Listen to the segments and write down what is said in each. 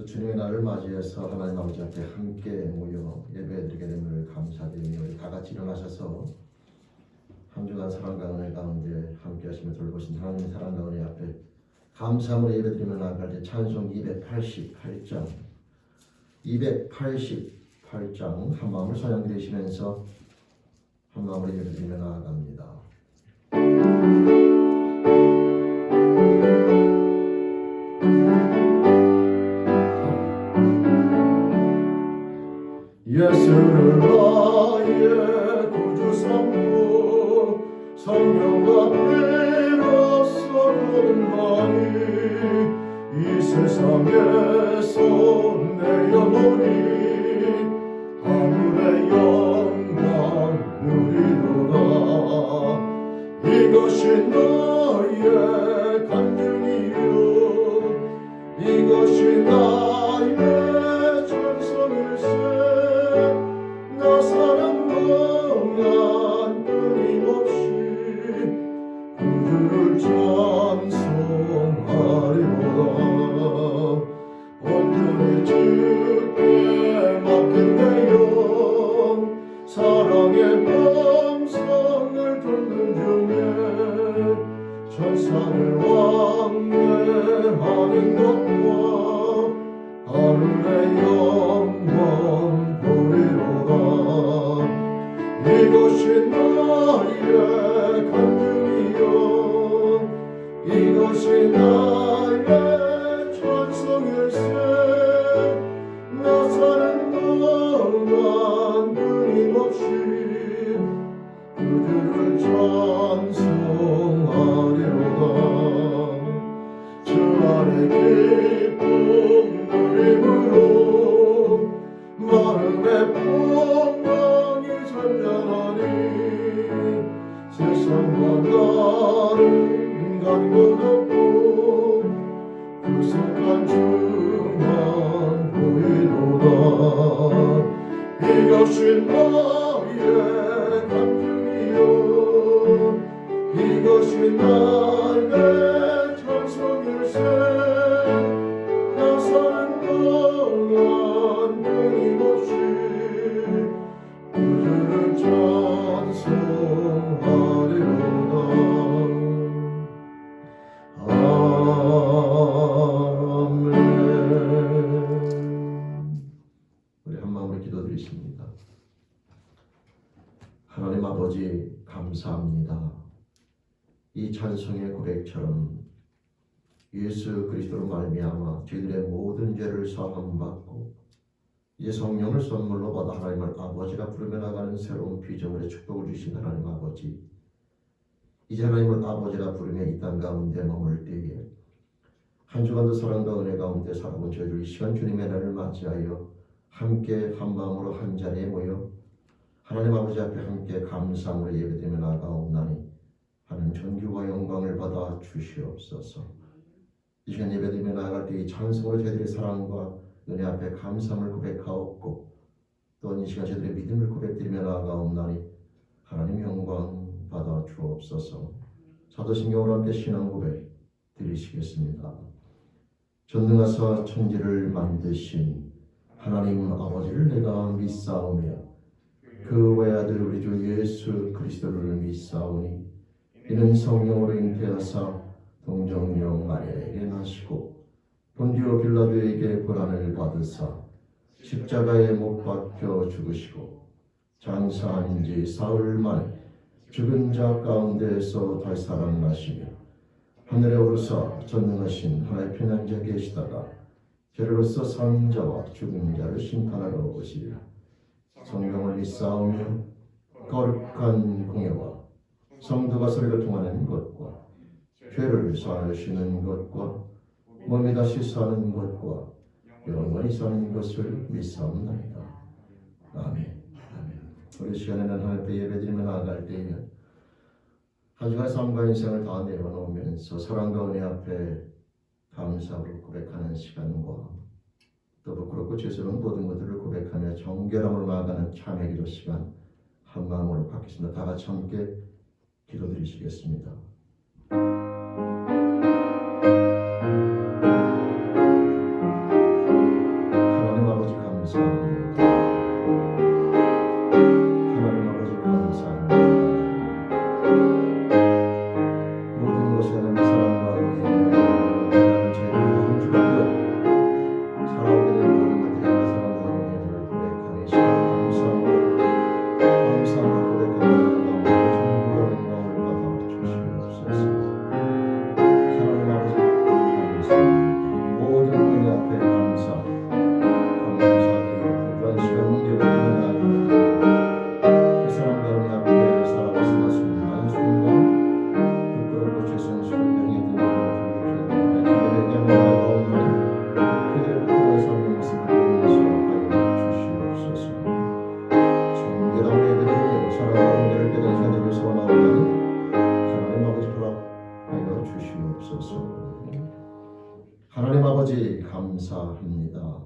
주님의 날을 맞이해서 하나님 아버지 앞에 함께 모여 예배드리게 됨을 감사드리며 우리 다 같이 일어나셔서 한 주간 사랑과 은혜 가운데 함께 하시며 돌보신 하나님의 사랑과 은혜 앞에 감사함으로 예배드리며 나아갈 때 찬송 288장 한 마음을 사용드리시면서 한 마음으로 예배드리며 나아갑니다. 예수를 나의 구주 삼고 성령과 피로써 거듭나니 이 세상에서 내 영혼이 하늘의 영광 누리도다. 이것이 나의 간증이요 이것이 나의 전성일세. 나 사는 동안 끊임없이 구주를 찬송하리로다. 온전히 주께 맡긴 내 영 사랑의 함성을 듣는 중에 천사를 왕래하는 것과 하늘의 영광 보리로다. 이것이 나의 간증이요 이것이 나의 찬송일세. 나 사는 동안 끊임없이 그들을 찬송하리로다. 주 안에 기쁨 누림으로 마음의 평강이 잔잔하니 세상과 나를 간곳 없고 구속한 주만 보이도다. 이것이 나의 간증이요 이것이 나의 찬송일세. 나 사는 동안 끊임없이 그들을 찬송하리로다. 아멘. 우리 한 마음으로 기도드리십니다. 하나님 아버지 감사합니다. 이 찬송의 고백처럼 예수 그리스도로 말미암아 저희들의 모든 죄를 사함받고 이제 성령을 선물로 받아 하나님을 아버지라 부르며 나가는 새로운 비전의 축복을 주신 하나님 아버지, 이제 하나님을 아버지라 부르며 이 땅 가운데 머물 때에 한 주간도 사랑과 은혜 가운데 살아본 저희들 이 시간 주님의 날을 맞이하여 함께 한 마음으로 한 자리에 모여 하나님 아버지 앞에 함께 감사함으로 예배드리며 나아가옵나니 하나님 존귀와 영광을 받아 주시옵소서. 이 시간 예배드리며 나아갈 때 이 찬송으로 저희들의 사랑과 은혜 앞에 감사함을 고백하옵고 또 이 시간 저희들의 믿음을 고백드리며 나아가옵나니 하나님 영광 받아 주옵소서. 사도신경으로 함께 신앙 고백 드리시겠습니다. 전능하사 천지를 만드신 하나님 아버지를 내가 믿사오며 그 외아들 우리 주 예수 그리스도를 믿사오니 이는 성령으로 잉태하사 동정녀 마리아에게 나시고 본디오 빌라도에게 고난을 받으사 십자가에 못 박혀 죽으시고 장사한 지 사흘 만에 죽은 자 가운데에서 다시 살아나시며 하늘에 오르사 전능하신 하나님의 편향자 계시다가 저로서 산 자와 죽은 자를 심판하러 오시리라. 성경을 믿사오며 거룩한 공예와 성도가 서로 통하는 것과 죄를 사하시는 것과 몸이 다시 사는 것과 영원히 사는 것을 믿사옵나이다. 아멘. 아멘. 우리 시간에는 하나님께 예배드리며 나아갈 때에 한 주간 삶과 인생을 다 내어놓으면서 사랑과 은혜 앞에 감사로 고백하는 시간과 또 부끄럽고 죄스러운 모든 것들을 고백하며 정결함으로 나아가는 참회 기도 시간 한 마음으로 갖겠습니다. 다 같이 함께 기도드리시겠습니다. 하나님 아버지 감사합니다.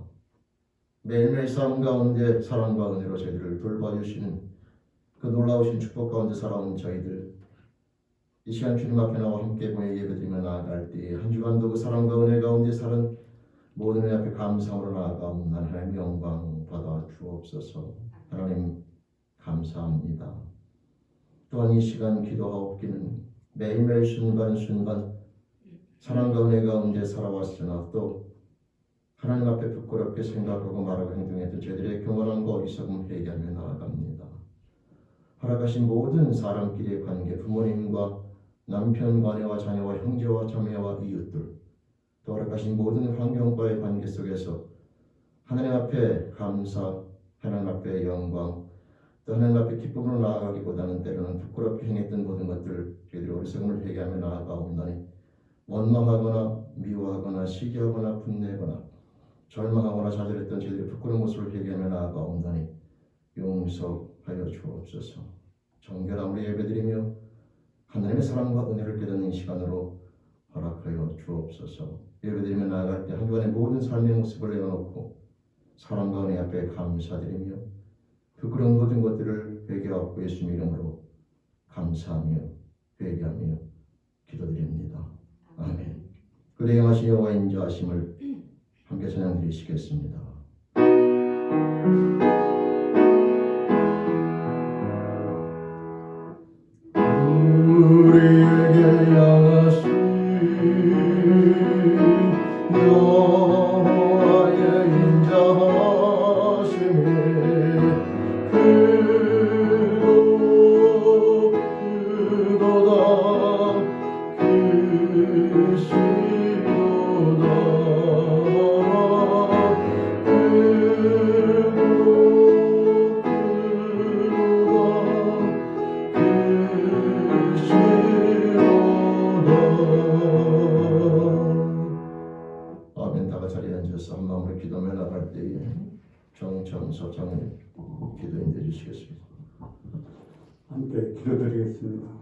매일매일 삶 가운데 사랑과 은혜로 저희들을 돌봐주시는 그 놀라우신 축복 가운데 살아온 저희들, 이 시간 주님 앞에 나와 함께 모여 예배드리며 나아갈 때 한 주간도 그 사랑과 은혜 가운데 사는 모든 의 앞에 감사함으로 나아가옵나니 하나님 영광 받아 주옵소서. 하나님 감사합니다. 또한 이 시간 기도하옵기는 매일매일 순간순간 사랑과 은혜 가운데 살아왔으나 또 하나님 앞에 부끄럽게 생각하고 말하고 행동했던 저희들의 경건함과 어리석음 회개하며 나아갑니다. 허락하신 모든 사람끼리의 관계, 부모님과 남편, 아내와 자녀와 형제와 자매와 이웃들, 또 허락하신 모든 환경과의 관계 속에서 하나님 앞에 감사, 하나님 앞에 영광, 또 하나님 앞에 기쁨으로 나아가기보다는 때로는 부끄럽게 행했던 모든 것들 저희들이 어리석음을 회개하며 나아가옵나니 원망하거나 미워하거나 시기하거나 분내거나 절망하거나 좌절했던 저희들의 부끄러운 모습을 회개하며 나아가옵나니 용서하여 주옵소서. 정결함으로 예배드리며 하나님의 사랑과 은혜를 깨닫는 시간으로 허락하여 주옵소서. 예배드리며 나아갈 때 한 주간의 모든 삶의 모습을 내어놓고 사랑과 은혜 앞에 감사드리며 부끄러운 모든 것들을 회개하고 예수님 이름으로 감사하며 회개하며 기도드립니다. 아멘. 그대 영하신 여호와 인자하심을 함께 찬양 드리시겠습니다. 우리에게 향하신 여호와의 인자하심에 그도다 아멘. 다가 자리에 앉아서 한 마음으로 기도하며 나갈 때에 정청서 장님 기도 인도해 주시겠습니다. 함께 기도드리겠습니다.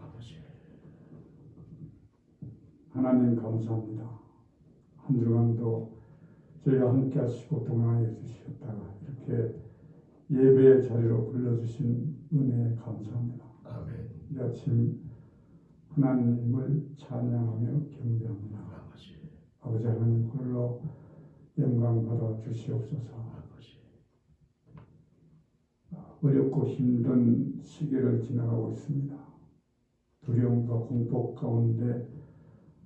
하나님 감사합니다. 한 주간도 저희와 함께 하시고 동행하여 주시었다가 이렇게 예배의 자리로 불러주신 은혜에 감사합니다. 아멘. 이 아침 하나님을 찬양하며 경배합니다. 아버지 하나님 홀로 영광 받아 주시옵소서. 어렵고 힘든 시기를 지나가고 있습니다. 두려움과 공포 가운데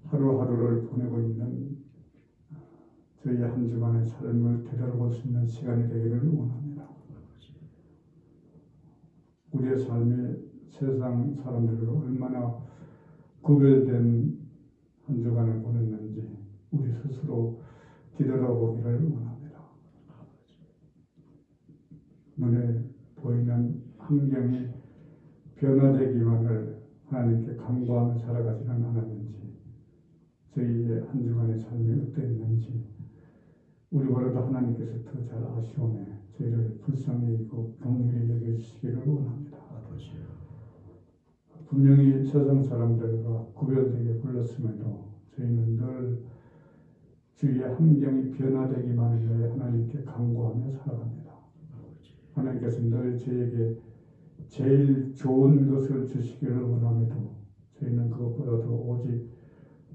하루하루를 보내고 있는 저희 한 주간의 삶을 되돌아볼 수 있는 시간이 되기를 원합니다. 우리의 삶이 세상 사람들과 얼마나 구별된 한 주간을 보냈는지 우리 스스로 뒤돌아보기를 원합니다. 눈에 보이는 환경이 변화되기만을 하나님께 간구하며 살아가지는 않았는지, 저희의 한 주간의 삶이 어땠는지 우리보다도 하나님께서 더 잘 아시오매 저희를 불쌍히 여기고 긍휼히 여겨주시기를 원합니다. 분명히 세상 사람들과 구별되게 불렀음에도 저희는 늘 주위의 환경이 변화되기만을 위해 하나님께 간구하며 살아갑니다. 하나님께서 늘 저에게 제일 좋은 것을 주시기를 원함에도 저희는 그것보다도 오직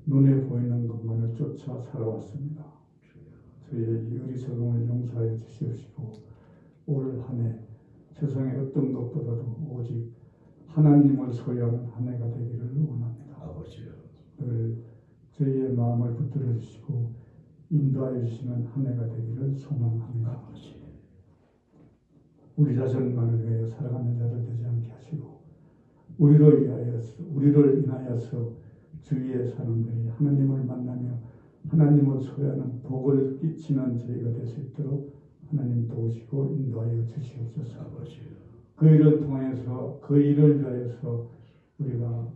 눈에 보이는 것만을 쫓아 살아왔습니다. 저희의 이 어리석음을 용서하여 주시옵시고 올 한 해 세상의 어떤 것보다도 오직 하나님을 소유하는 한 해가 되기를 원합니다. 아버지요. 늘 저희의 마음을 붙들어 주시고 인도하여 주시는 한 해가 되기를 소망합니다. 아버지. 우리 자신만을 위하여 살아가는 자들 되지 않게 하시고 우리를 인하여서 주위의 사람들이 하나님을 만나며 하나님을 소유하는 복을 끼치는 저희가 될 수 있도록 하나님 도우시고 인도하여 주시옵소서. 아버지요. 그 일을 통해서 그 일을 위하여서 우리가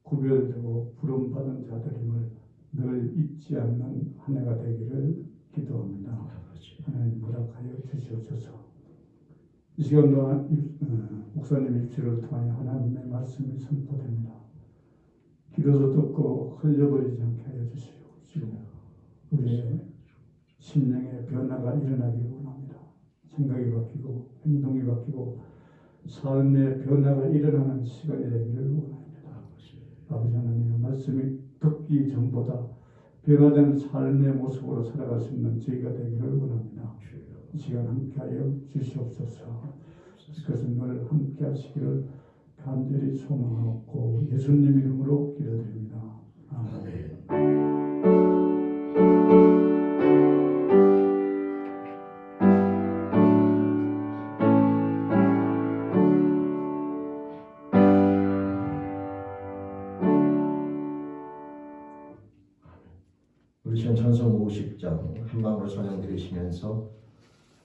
구별되고 부름받은 자들임을 늘 잊지 않는 한 해가 되기를 기도합니다. 아버지. 하나님 허락하여 주시옵소서. 이 시간 동안 목사님 입술을 통하여 하나님의 말씀이 선포됩니다. 기도도 듣고 흘려버리지 않게 하여 주시옵시고 우리의 심령의 변화가 일어나기를 원합니다. 생각이 바뀌고 행동이 바뀌고 삶의 변화가 일어나는 시간이 되기를 원합니다. 아버지 하나님의 말씀이 듣기 전보다 변화된 삶의 모습으로 살아갈 수 있는 저희가 되기를 원합니다. 이 시간 함께하여 주시옵소서. 그것은 늘 함께 하시기를 간절히 소망하고 예수님 이름으로 기도드립니다. 아멘. 우리 시간 찬송 50장 한방으로 찬양 드리시면서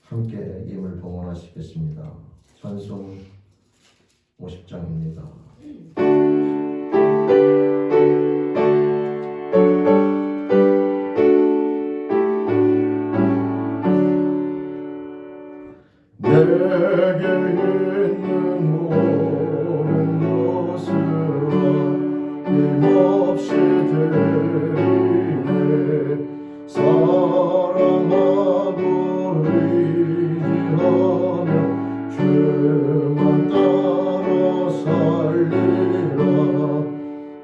함께 임을 봉헌하시겠습니다. 찬송 50장입니다. 내게 있는 모든 것을 힘없이 드리네. 사랑하고 의지하며 주만 따라 살리라.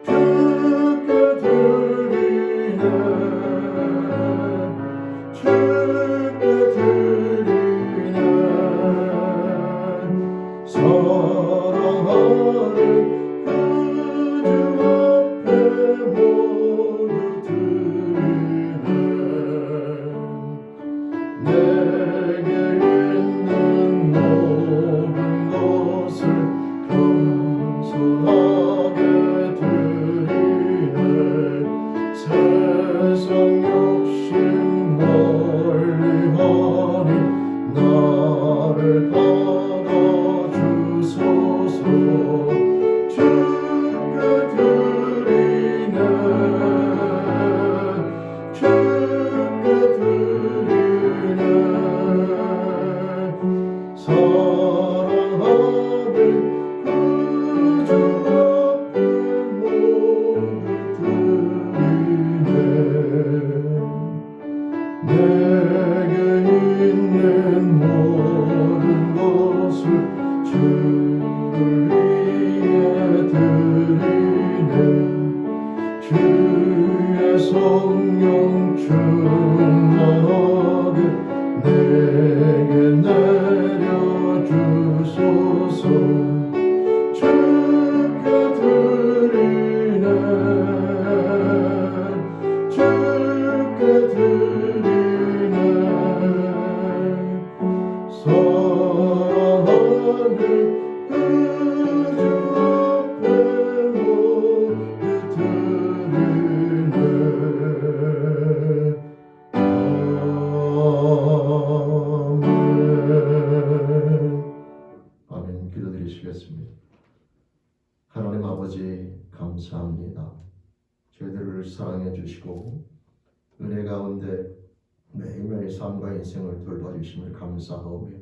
주께 드리네. 주께 드리네. 사랑하는 그 주 앞에 모두 드리네. 내게 있는 모든 것을 겸손하게 드리네. 세상 욕심 멀리하니 나를 받아주소서. 주께 드리네. 주께 드리네. 사랑하는 그 주 앞에 모두 드리네. 내게 있는 모든 것을 주를 위해 드리네. 주의 성령 충만하게 내게 내려주소서. 주께 드리네. 주께 드리네. 사랑하는 그 주 앞에 모두 드리네. 아멘. 기도드리시겠습니다. 하나님 아버지 감사합니다. 저희들을 사랑해 주시고 은혜 가운데 매일매일 삶과 인생을 돌봐주심을 감사하오며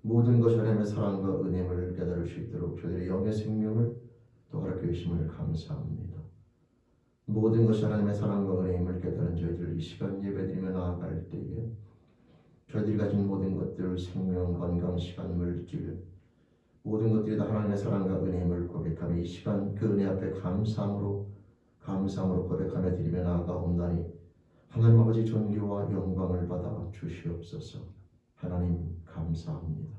모든 것이 하나님의 사랑과 은혜를 깨달을 수 있도록 저희들의 영의 생명을 또 허락해 주심을 감사합니다. 모든 것이 하나님의 사랑과 은혜임을 깨달은 저희들 이 시간 예배드리며 나아갈 때에 저희들이 가진 모든 것들, 생명, 건강, 시간, 물질 모든 것들이 다 하나님의 사랑과 은혜임을 고백하며 이 시간 그 은혜 앞에 감사함으로 고백하며 드리며 나아가옵나니 하나님 아버지 존귀와 영광을 받아 주시옵소서. 하나님 감사합니다.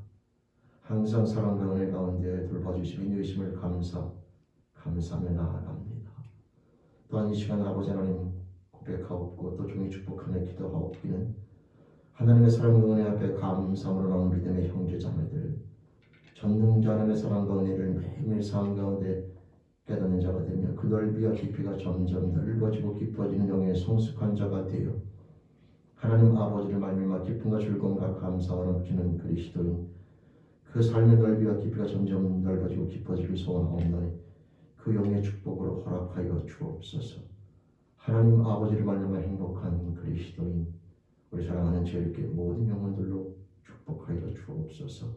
항상 사랑과 은혜 가운데 돌봐주시며 인도하심을 감사하며 나아갑니다. 또한 이 시간 아버지 하나님 고백하옵고 또 종이 축복하며 기도하옵기는 하나님의 사랑과 은혜 앞에 감사함으로 나오는 믿음의 형제자매들 전능자 하나님의 사랑과 은혜를 매일매일 삶 가운데 깨닫는 자가 되며 그 넓이와 깊이가 점점 넓어지고 깊어지는 영의 성숙한 자가 되어 하나님 아버지를 말미암아 기쁨과 즐거움과 감사와 넘치는 그리스도인 그 삶의 넓이와 깊이가 점점 넓어지고 깊어지길 소원하옵나니 그 영의 축복으로 허락하여 주옵소서. 하나님 아버지를 말미암아 행복한 그리스도인 우리 사랑하는 저희에게 모든 영혼들로 축복하여 주옵소서.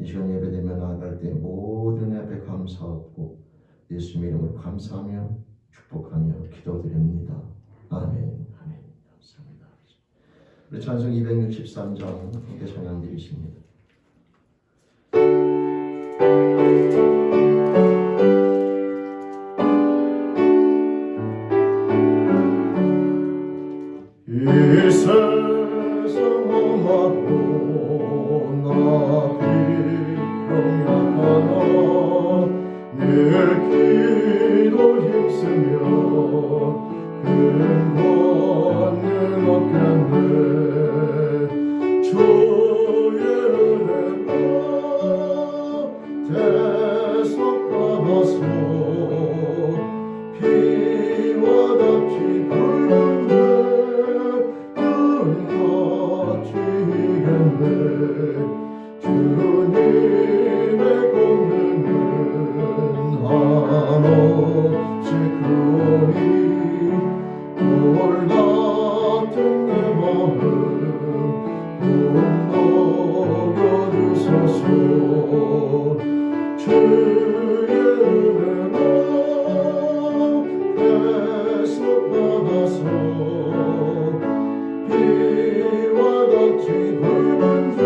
이 시간 예배되며 나아갈 때 모든 앞에 감사하고 예수님의 이름으로 감사하며 축복하며 기도드립니다. 아멘. 아멘. 우리 찬송 263장 함께 찬양 드리십니다. 이 세상 험하고 나 비평약하나 늘 기도 힘쓰며 근권을 얻겠네. 주의 은혜로 대속받아서 피와 같이 붉은 눈같이 이겼네. 주님의 권능은 한없이 크오니 돌 같은 내 마음 녹여주소서. 주의 은혜로 대속받아서 피와 같이 붉은 죄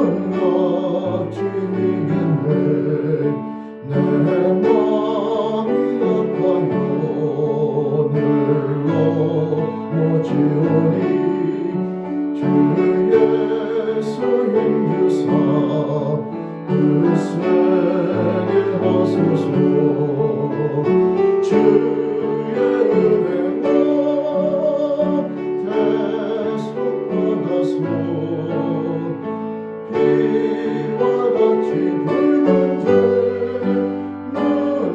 눈같이 이겼네. 내 마음이 아파요 늘 넘어지오니 주 예수 힘주사 으스게 하소서. 주의 은혜로 대속받아서 피와 같이 붉은 죄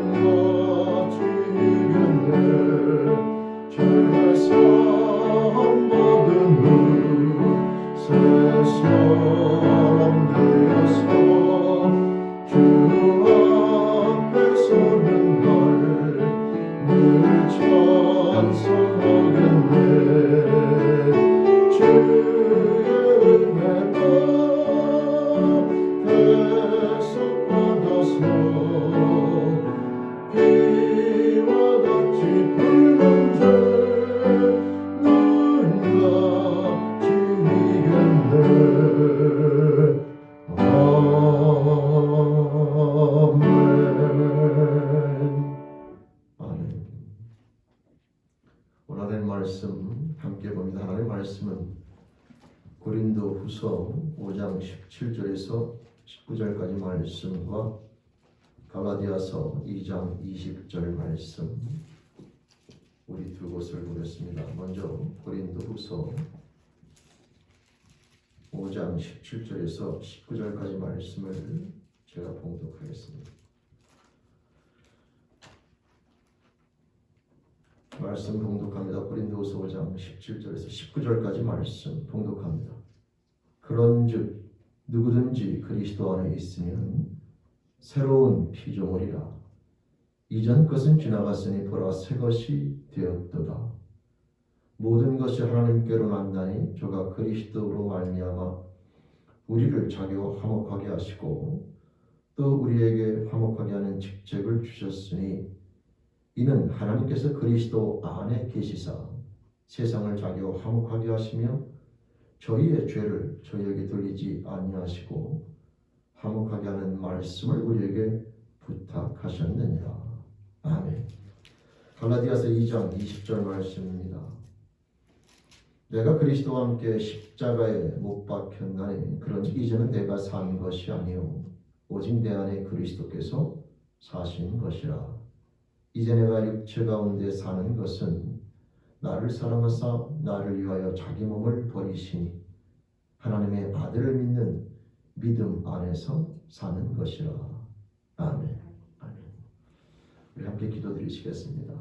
눈같이 이겼네. 죄사함 받은 후 새 사람 되어서 주 앞에 서는 날 늘 찬송하겠네. 주의 은혜로 대속받아서 피와 같이 붉은 죄 눈같이 이겼네. 아멘. 오늘 하나님 말씀 함께 봅니다. 하나님 말씀은 고린도후서 5장 17절에서 19절까지 말씀과 갈라디아서 2장 20절 말씀 우리 두 곳을 보겠습니다. 먼저 고린도후서 5장 17절에서 19절까지 말씀을 제가 봉독하겠습니다. 말씀 봉독합니다. 고린도후서 5장 17절에서 19절까지 말씀 봉독합니다. 그런즉 누구든지 그리스도 안에 있으면 새로운 피조물이라. 이전 것은 지나갔으니 보라 새 것이 되었도다. 모든 것이 하나님께로 난다니 저가 그리스도로 말미암아 우리를 자기와 화목하게 하시고 또 우리에게 화목하게 하는 직책을 주셨으니 이는 하나님께서 그리스도 안에 계시사 세상을 자기와 화목하게 하시며 저희의 죄를 저희에게 돌리지 아니하시고 화목하게 하는 말씀을 우리에게 부탁하셨느니라. 아멘. 갈라디아서 2장 20절 말씀입니다. 내가 그리스도와 함께 십자가에 못 박혔나니 그런즉 이제는 내가 산 것이 아니요 오직 내 안에 그리스도께서 사신 것이라. 이제 내가 육체 가운데 사는 것은 나를 사랑하사 나를 위하여 자기 몸을 버리시니 하나님의 아들을 믿는 믿음 안에서 사는 것이라. 아멘. 아멘. 우리 함께 기도드리시겠습니다.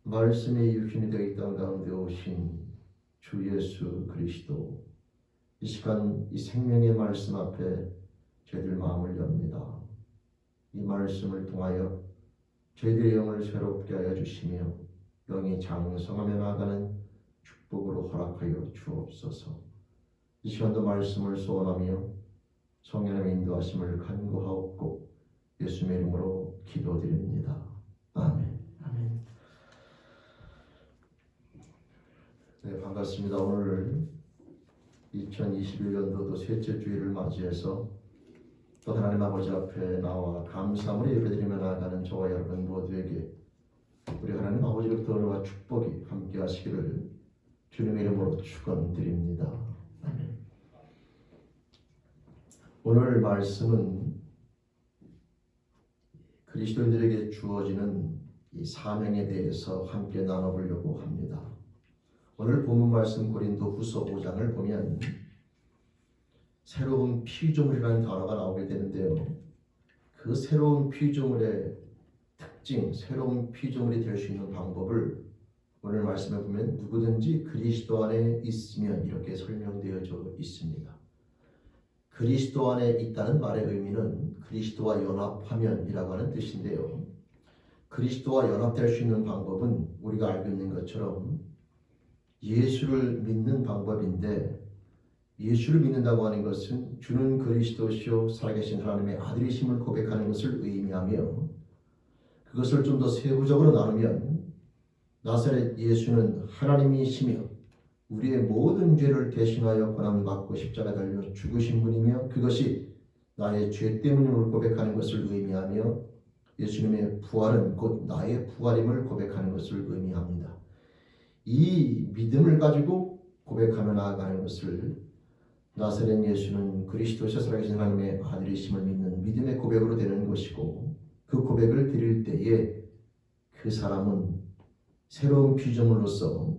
말씀이 육신이 되어 이 땅 가운데 오신 주 예수 그리스도, 이 시간 이 생명의 말씀 앞에 저희들 마음을 엽니다. 이 말씀을 통하여 저희들의 영을 새롭게 하여 주시며 영이 장성하며 나아가는 축복으로 허락하여 주옵소서. 이 시간도 말씀을 소원하며 성령의 인도하심을 간구하옵고 예수님의 이름으로 기도드립니다. 아멘. 아멘. 네, 반갑습니다. 오늘 2021년도도 셋째 주일을 맞이해서 또 하나님 아버지 앞에 나와 감사함으로 예배드리며 나아가는 저와 여러분 모두에게 우리 하나님 아버지로부터 은혜와 축복이 함께 하시기를 주님의 이름으로 축원드립니다. 아멘. 오늘 말씀은 그리스도인들에게 주어지는 이 사명에 대해서 함께 나눠보려고 합니다. 오늘 본문 말씀 고린도후서 5장을 보면 새로운 피조물이라는 단어가 나오게 되는데요. 그 새로운 피조물의 특징, 새로운 피조물이 될 수 있는 방법을 오늘 말씀에 보면 누구든지 그리스도 안에 있으면 이렇게 설명되어져 있습니다. 그리스도 안에 있다는 말의 의미는 그리스도와 연합하면이라고 하는 뜻인데요. 그리스도와 연합될 수 있는 방법은 우리가 알고 있는 것처럼 예수를 믿는 방법인데, 예수를 믿는다고 하는 것은 주는 그리스도시요 살아계신 하나님의 아들이심을 고백하는 것을 의미하며, 그것을 좀 더 세부적으로 나누면 나사렛 예수는 하나님이시며 우리의 모든 죄를 대신하여 고난받고 십자가 달려 죽으신 분이며 그것이 나의 죄 때문임을 고백하는 것을 의미하며, 예수님의 부활은 곧 나의 부활임을 고백하는 것을 의미합니다. 이 믿음을 가지고 고백하며 나아가는 것을 나사렛 예수는 그리스도시여 살아계신 하나님의 아들이심을 믿는 믿음의 고백으로 되는 것이고, 그 고백을 드릴 때에 그 사람은 새로운 피조물로서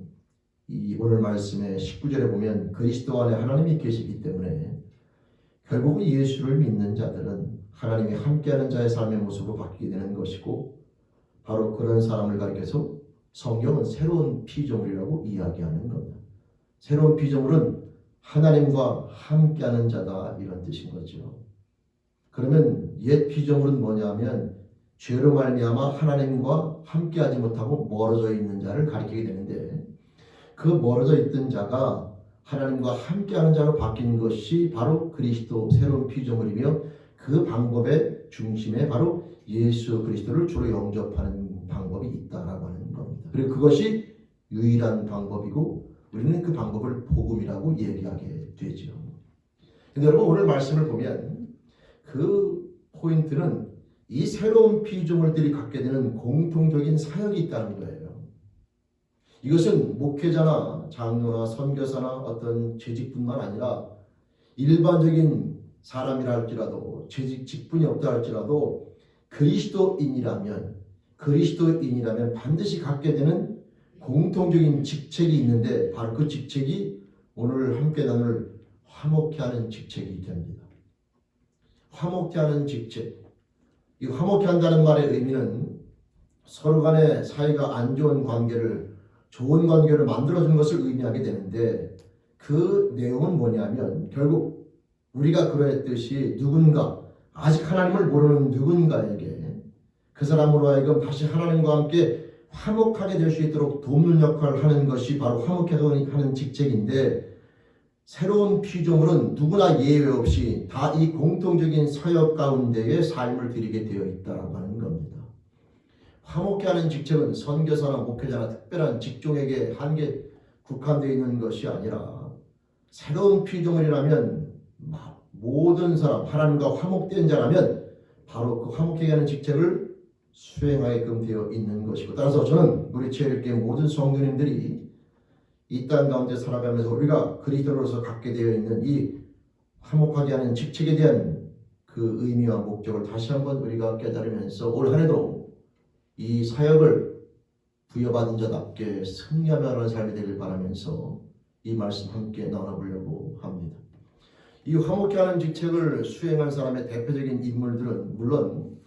이 오늘 말씀의 19절에 보면 그리스도 안에 하나님이 계시기 때문에 결국은 예수를 믿는 자들은 하나님이 함께하는 자의 삶의 모습으로 바뀌게 되는 것이고, 바로 그런 사람을 가리켜서 성경은 새로운 피조물이라고 이야기하는 겁니다. 새로운 피조물은 하나님과 함께하는 자다, 이런 뜻인 거죠. 그러면 옛 피조물은 뭐냐면 죄로 말미암아 하나님과 함께하지 못하고 멀어져 있는 자를 가리키게 되는데, 그 멀어져 있던 자가 하나님과 함께하는 자로 바뀐 것이 바로 그리스도 새로운 피조물이며, 그 방법의 중심에 바로 예수 그리스도를 주로 영접하는 방법이 있다라고 하는 겁니다. 그리고 그것이 유일한 방법이고 우리는 그 방법을 복음이라고 얘기하게 되죠. 근데 여러분, 오늘 말씀을 보면 그 포인트는 이 새로운 피조물들이 갖게 되는 공통적인 사역이 있다는 거예요. 이것은 목회자나 장로나 선교사나 어떤 재직뿐만 아니라 일반적인 사람이라 할지라도, 재직 직분이 없다 할지라도 그리스도인이라면 반드시 갖게 되는 공통적인 직책이 있는데, 바로 그 직책이 오늘 함께 나눌 화목케 하는 직책이 됩니다. 화목케 하는 직책. 이 화목케 한다는 말의 의미는 서로 간의 사이가 안 좋은 관계를, 좋은 관계를 만들어주는 것을 의미하게 되는데, 그 내용은 뭐냐면 결국 우리가 그러했듯이 누군가, 아직 하나님을 모르는 누군가에게 그 사람으로 하여금 다시 하나님과 함께 화목하게 될 수 있도록 돕는 역할을 하는 것이 바로 화목케 하는 직책인데, 새로운 피조물은 누구나 예외 없이 다 이 공통적인 사역 가운데에 삶을 드리게 되어 있다고 하는 겁니다. 화목케 하는 직책은 선교사나 목회자나 특별한 직종에게 한계 국한되어 있는 것이 아니라, 새로운 피조물이라면 모든 사람, 하나님과 화목된 자라면 바로 그 화목케 하는 직책을 수행하게끔 되어 있는 것이고, 따라서 저는 우리 제일교회 모든 성도님들이 이 땅 가운데 살아가면서 우리가 그리스도로서 갖게 되어 있는 이 화목하게 하는 직책에 대한 그 의미와 목적을 다시 한번 우리가 깨달으면서 올 한 해도 이 사역을 부여받은 자답게 승리하며 하는 삶이 되길 바라면서 이 말씀 함께 나눠보려고 합니다. 이 화목케 하는 직책을 수행한 사람의 대표적인 인물들은 물론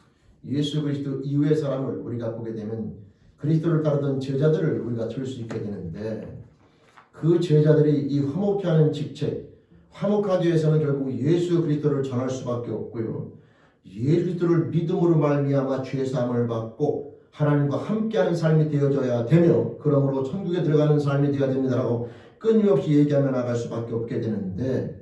예수 그리스도 이후의 사람을 우리가 보게 되면 그리스도를 따르던 제자들을 우리가 들 수 있게 되는데, 그 제자들이 이 화목케 하는 직책, 화목하기 위해서는 결국 예수 그리스도를 전할 수밖에 없고요, 예수 그리스도를 믿음으로 말미암아 죄 사함을 받고 하나님과 함께하는 삶이 되어져야 되며, 그러므로 천국에 들어가는 삶이 되어야 됩니다라고 끊임없이 얘기하며 나갈 수밖에 없게 되는데,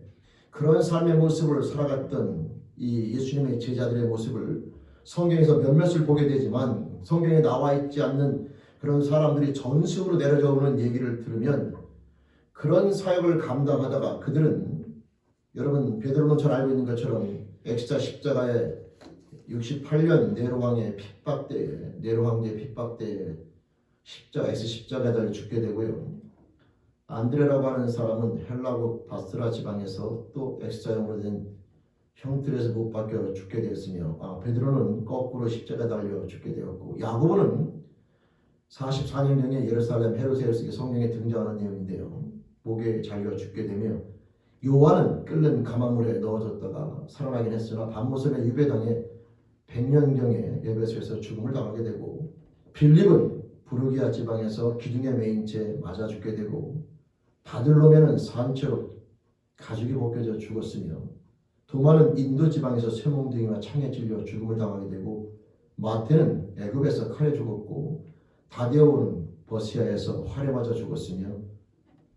그런 삶의 모습을 살아갔던 이 예수님의 제자들의 모습을 성경에서 몇몇을 보게 되지만, 성경에 나와 있지 않는 그런 사람들이 전승으로 내려져 오는 얘기를 들으면 그런 사역을 감당하다가 그들은 여러분 베드로는 잘 알고 있는 것처럼 엑스자 십자가에 68년 네로 황제 핍박 때에 십자가에 달려 죽게 되고요. 안드레라고 하는 사람은 헬라국 바스라 지방에서 또 엑스자형으로 된 형틀에서 못 박혀 죽게 되었으며 베드로는 거꾸로 십자가에 달려 죽게 되었고 야고보는 44년경에 예루살렘 헤롯의 속에 성경에 등장하는 내용인데요. 목에 잘려 죽게 되며 요한은 끓는 가마물에 넣어졌다가 살아나긴 했으나 밤모섬에 유배당해 100년경에 에베소에서 죽음을 당하게 되고 빌립은 부르기아 지방에서 기둥에 매인 채 맞아 죽게 되고 바들로메는 산채로 가죽이 벗겨져 죽었으며 도마는 인도 지방에서 쇠몽둥이와 창에 찔려 죽음을 당하게 되고 마태는 애굽에서 칼에 죽었고 다데오는 버시아에서 활에 맞아 죽었으며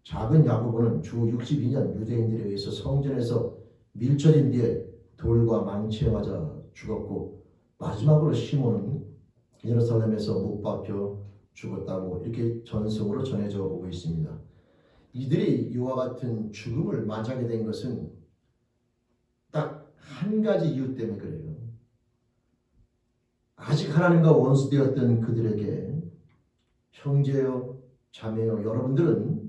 작은 야고보는 주 62년 유대인들에 의해서 성전에서 밀쳐진 뒤에 돌과 망치에 맞아 죽었고 마지막으로 시몬은 예루살렘에서 못 박혀 죽었다고 이렇게 전승으로 전해져 오고 있습니다. 이들이 이와 같은 죽음을 맞이하게 된 것은 딱 한 가지 이유 때문에 그래요. 아직 하나님과 원수되었던 그들에게 형제여 자매여 여러분들은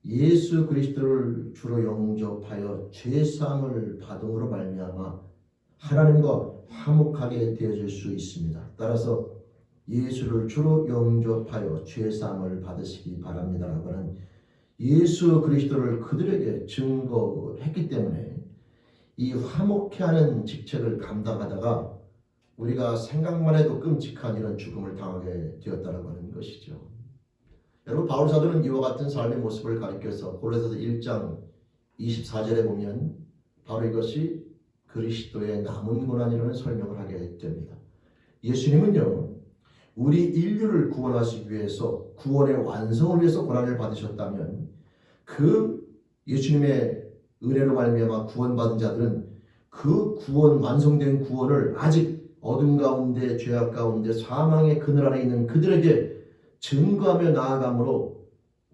예수 그리스도를 주로 영접하여 죄사함을 받음으로 말미암아 하나님과 화목하게 되어질 수 있습니다. 따라서 예수를 주로 영접하여 죄사함을 받으시기 바랍니다라고 하는 예수 그리스도를 그들에게 증거했기 때문에 이 화목케 하는 직책을 감당하다가 우리가 생각만 해도 끔찍한 이런 죽음을 당하게 되었다고 하는 것이죠. 여러분 바울 사도는 이와 같은 삶의 모습을 가리켜서 고린도서 1장 24절에 보면 바로 이것이 그리스도의 남은 고난이라는 설명을 하게 됩니다. 예수님은요 우리 인류를 구원하시기 위해서 구원의 완성을 위해서 고난을 받으셨다면 그 예수님의 은혜로 말미암아 구원받은 자들은 그 구원 완성된 구원을 아직 어둠 가운데 죄악 가운데 사망의 그늘 안에 있는 그들에게 증거하며 나아감으로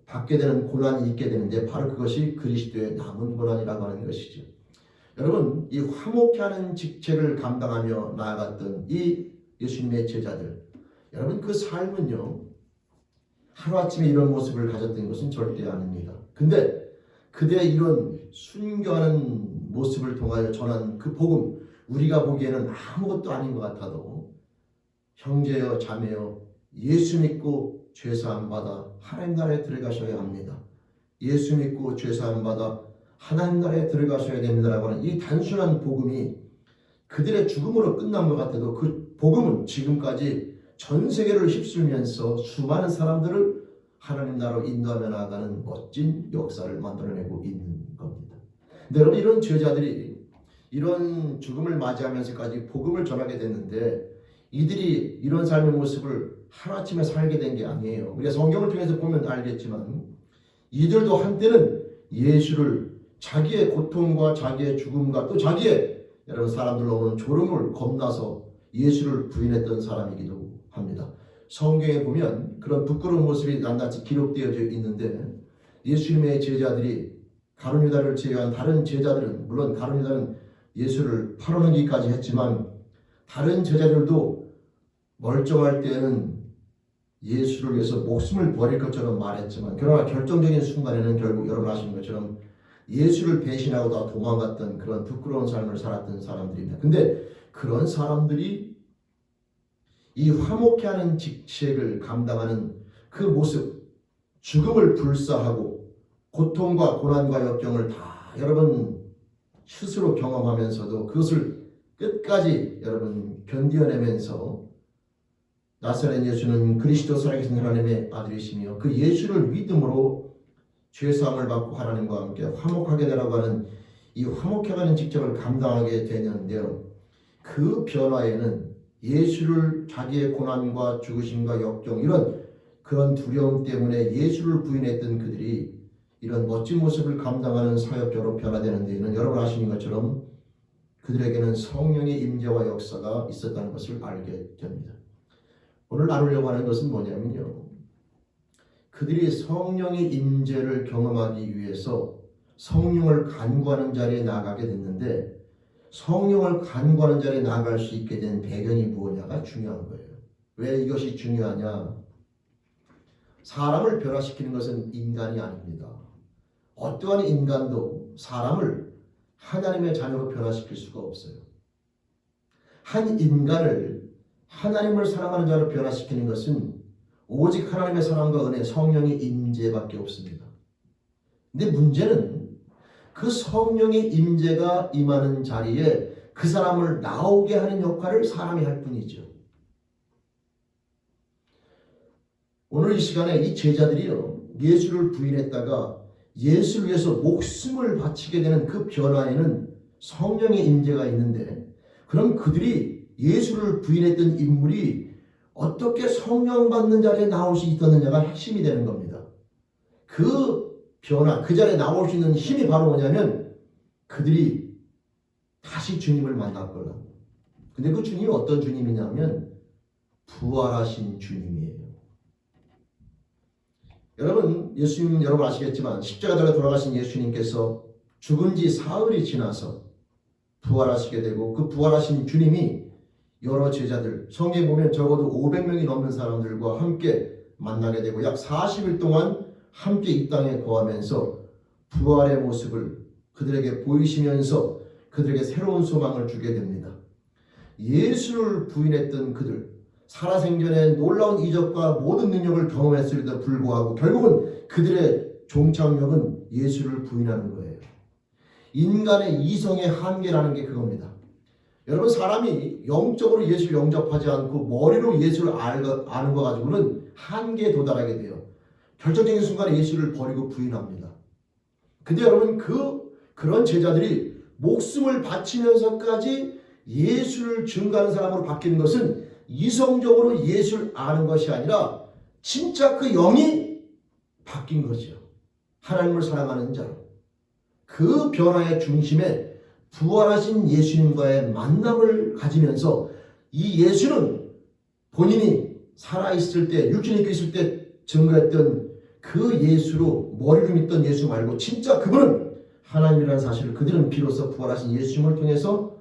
받게 되는 고난이 있게 되는데 바로 그것이 그리스도의 남은 고난이라고 하는 것이죠. 여러분 이 화목케 하는 직책을 감당하며 나아갔던 이 예수님의 제자들 여러분 그 삶은요 하루아침에 이런 모습을 가졌던 것은 절대 아닙니다. 근데 그들의 이런 순교하는 모습을 통하여 전한 그 복음 우리가 보기에는 아무것도 아닌 것 같아도 형제여 자매여 예수 믿고 죄사함 받아 하나님 나라에 들어가셔야 합니다. 예수 믿고 죄사함 받아 하나님 나라에 들어가셔야 됩니다라고 하는 이 단순한 복음이 그들의 죽음으로 끝난 것 같아도 그 복음은 지금까지 전 세계를 휩쓸면서 수많은 사람들을 하나님 나라로 인도하며 나아가는 멋진 역사를 만들어내고 있는 겁니다. 근데 여러분 이런 제자들이 이런 죽음을 맞이하면서까지 복음을 전하게 됐는데 이들이 이런 삶의 모습을 하루아침에 살게 된 게 아니에요. 우리가 성경을 통해서 보면 알겠지만 이들도 한때는 예수를 자기의 고통과 자기의 죽음과 또 자기의 여러분 사람들로 오는 조롱을 겁나서 예수를 부인했던 사람이기도 합니다. 성경에 보면 그런 부끄러운 모습이 낱낱이 기록되어져 있는데 예수님의 제자들이 가룟 유다를 제외한 다른 제자들은 물론 가룟 유다는 예수를 팔아넘기기까지 했지만 다른 제자들도 멀쩡할 때는 예수를 위해서 목숨을 버릴 것처럼 말했지만 그러나 결정적인 순간에는 결국 여러분 아시는 것처럼 예수를 배신하고 다 도망갔던 그런 부끄러운 삶을 살았던 사람들입니다. 근데 그런 사람들이 이 화목케 하는 직책을 감당하는 그 모습, 죽음을 불사하고 고통과 고난과 역경을 다 여러분 스스로 경험하면서도 그것을 끝까지 여러분 견뎌내면서 나사렛 예수는 그리스도 살아계신 하나님의 아들이시며 그 예수를 믿음으로 죄사함을 받고 하나님과 함께 화목하게 되라고 하는 이 화목해가는 직책을 감당하게 되는데요. 그 변화에는 예수를 자기의 고난과 죽으심과 역경 이런 그런 두려움 때문에 예수를 부인했던 그들이 이런 멋진 모습을 감당하는 사역자로 변화되는 데에는 여러분 아시는 것처럼 그들에게는 성령의 임재와 역사가 있었다는 것을 알게 됩니다. 오늘 나누려고 하는 것은 뭐냐면요. 그들이 성령의 임재를 경험하기 위해서 성령을 간구하는 자리에 나가게 됐는데, 성령을 간구하는 자리에 나갈 수 있게 된 배경이 무엇냐가 중요한 거예요. 왜 이것이 중요하냐? 사람을 변화시키는 것은 인간이 아닙니다. 어떠한 인간도 사람을 하나님의 자녀로 변화시킬 수가 없어요. 한 인간을 하나님을 사랑하는 자로 변화시키는 것은 오직 하나님의 사랑과 은혜, 성령의 임재밖에 없습니다. 근데 문제는 그 성령의 임재가 임하는 자리에 그 사람을 나오게 하는 역할을 사람이 할 뿐이죠. 오늘 이 시간에 이 제자들이요, 예수를 부인했다가 예수를 위해서 목숨을 바치게 되는 그 변화에는 성령의 임재가 있는데, 그럼 그들이 예수를 부인했던 인물이 어떻게 성령 받는 자리에 나올 수 있었느냐가 핵심이 되는 겁니다. 그 변화, 그 자리에 나올 수 있는 힘이 바로 뭐냐면 그들이 다시 주님을 만났거나. 근데 그 주님이 어떤 주님이냐면 부활하신 주님이에요. 여러분, 예수님 여러분 아시겠지만 십자가에 돌아가신 예수님께서 죽은 지 사흘이 지나서 부활하시게 되고, 그 부활하신 주님이 여러 제자들, 성경에 보면 적어도 500명이 넘는 사람들과 함께 만나게 되고 약 40일 동안 함께 이 땅에 거하면서 부활의 모습을 그들에게 보이시면서 그들에게 새로운 소망을 주게 됩니다. 예수를 부인했던 그들, 살아생전에 놀라운 이적과 모든 능력을 경험했음에도 불구하고 결국은 그들의 종착역은 예수를 부인하는 거예요. 인간의 이성의 한계라는 게 그겁니다. 여러분, 사람이 영적으로 예수를 영접하지 않고 머리로 예수를 아는 거 가지고는 한계에 도달하게 돼요. 결정적인 순간에 예수를 버리고 부인합니다. 근데 여러분, 그런 제자들이 목숨을 바치면서까지 예수를 증거하는 사람으로 바뀌는 것은 이성적으로 예수를 아는 것이 아니라 진짜 그 영이 바뀐 거죠. 하나님을 사랑하는 자로. 그 변화의 중심에 부활하신 예수님과의 만남을 가지면서 이 예수는 본인이 살아있을 때, 육신이 있고 있을 때 증거했던 그 예수로, 머리로 믿던 예수 말고 진짜 그분은 하나님이라는 사실을 그들은 비로소 부활하신 예수님을 통해서